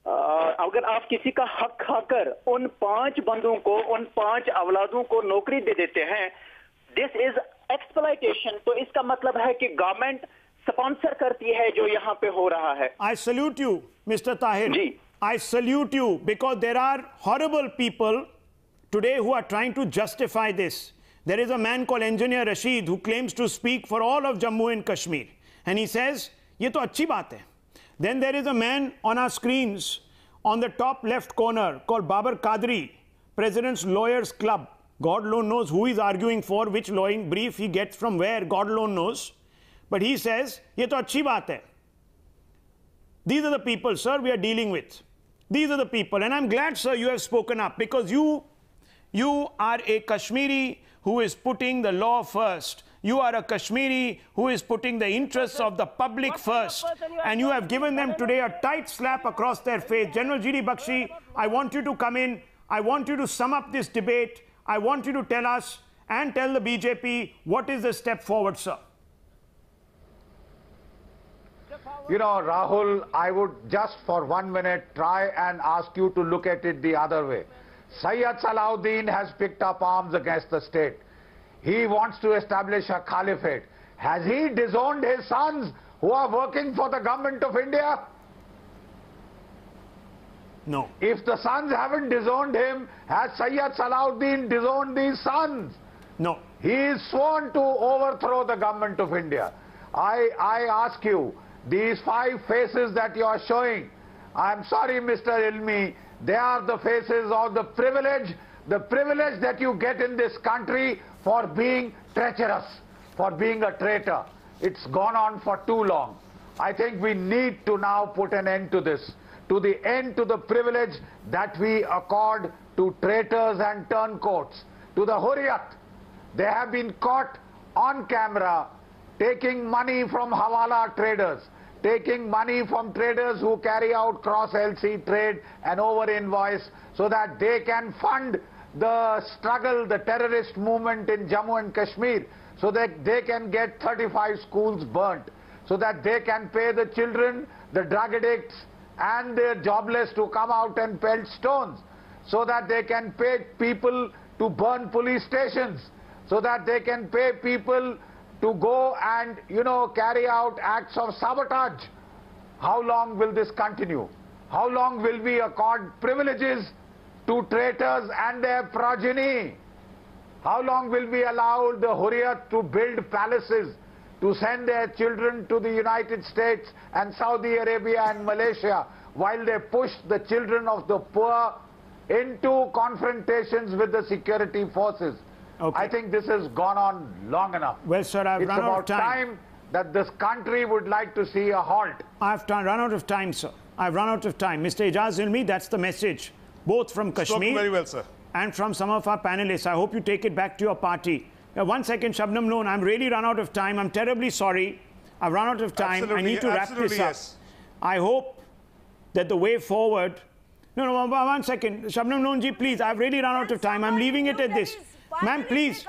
अगर आप किसी का हक खाकर उन 5 बंदों को, उन 5 औलादों को नौकरी दे देते हैं, दिस इज एक्सप्लॉयटेशन. तो इसका मतलब है कि गवर्नमेंट स्पॉन्सर करती है जो यहाँ पे हो रहा है. I salute you, Mr. Tahir. Ji. I salute you because there are horrible people today who are trying to justify this. There is a man called Engineer Rashid who claims to speak for all of Jammu and Kashmir. And he says, ये तो अच्छी बात है. Then there is a man on our screens on the top left corner called Babar Qadri, President's Lawyers Club. God alone knows who is arguing for, which lawyering brief he gets from where, God alone knows. But he says, ये तो अच्छी बात है. These are the people, sir, we are dealing with. These are the people. And I'm glad, sir, you have spoken up because you are a Kashmiri who is putting the law first. You are a Kashmiri who is putting the interests of the public first. And you have given them today a tight slap across their face. General G.D. Bakshi, I want you to come in. I want you to sum up this debate. I want you to tell us and tell the BJP what is the step forward, sir. You know, Rahul, I would just for 1 minute try and ask you to look at it the other way. Syed Salahuddin has picked up arms against the state. He wants to establish a caliphate. Has he disowned his sons who are working for the government of India? No. If the sons haven't disowned him, has Syed Salahuddin disowned these sons? No. He is sworn to overthrow the government of India. I ask you, these 5 faces that you are showing, I'm sorry, Mr. Ilmi, they are the faces of the privilege that you get in this country for being treacherous, for being a traitor. It's gone on for too long. I think we need to now put an end to this, to the end to the privilege that we accord to traitors and turncoats, to the Hurriyat. They have been caught on camera taking money from Hawala traders, taking money from traders who carry out cross-LC trade and over-invoice so that they can fund the struggle, the terrorist movement in Jammu and Kashmir, so that they can get 35 schools burnt, so that they can pay the children, the drug addicts and the jobless to come out and pelt stones, so that they can pay people to burn police stations, so that they can pay people to go and, you know, carry out acts of sabotage. How long will this continue? How long will we accord privileges to traitors and their progeny? How long will we allow the Hurriyat to build palaces, to send their children to the United States and Saudi Arabia and Malaysia, while they push the children of the poor into confrontations with the security forces? Okay. I think this has gone on long enough. Well, sir, I've run out of time. It's about time that this country would like to see a halt. I've run out of time, sir. I've run out of time. Mr. Ijaz Ilmi, that's the message, both from Kashmir Spoken very well, sir, and from some of our panelists. I hope you take it back to your party. 1 second, Shabnam Loan, I'm really run out of time. I'm terribly sorry. I've run out of time. Absolutely, I need to wrap this up. Yes. I hope that the way forward... No, 1 second. Shabnam Loan ji, please. I've really run out of time. I'm leaving it at this. Ma'am, please.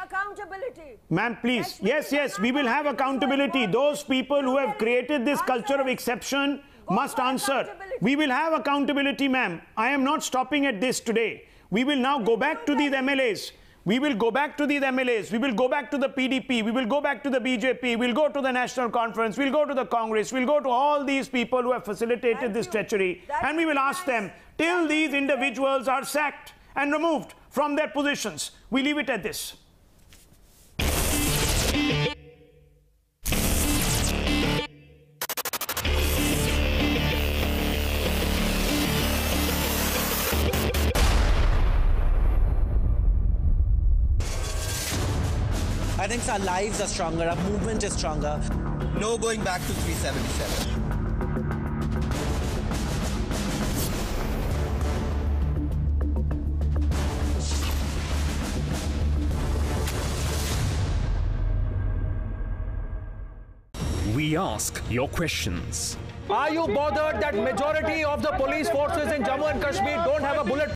Ma'am, please. Yes, we will have accountability. Those people who have created this culture of exception must answer. We will have accountability, ma'am. I am not stopping at this today. We will now go back to these MLAs. We will go back to these MLAs. We will go back to the PDP. We will go back to the BJP. We'll go to the National Conference. We'll go to the Congress. We'll go to all these people who have facilitated this treachery. And we will ask them, till these individuals are sacked and removed from their positions. We leave it at this. I think our lives are stronger, our movement is stronger. No going back to 377. We ask your questions. Are you bothered that majority of the police forces in Jammu and Kashmir don't have a bullet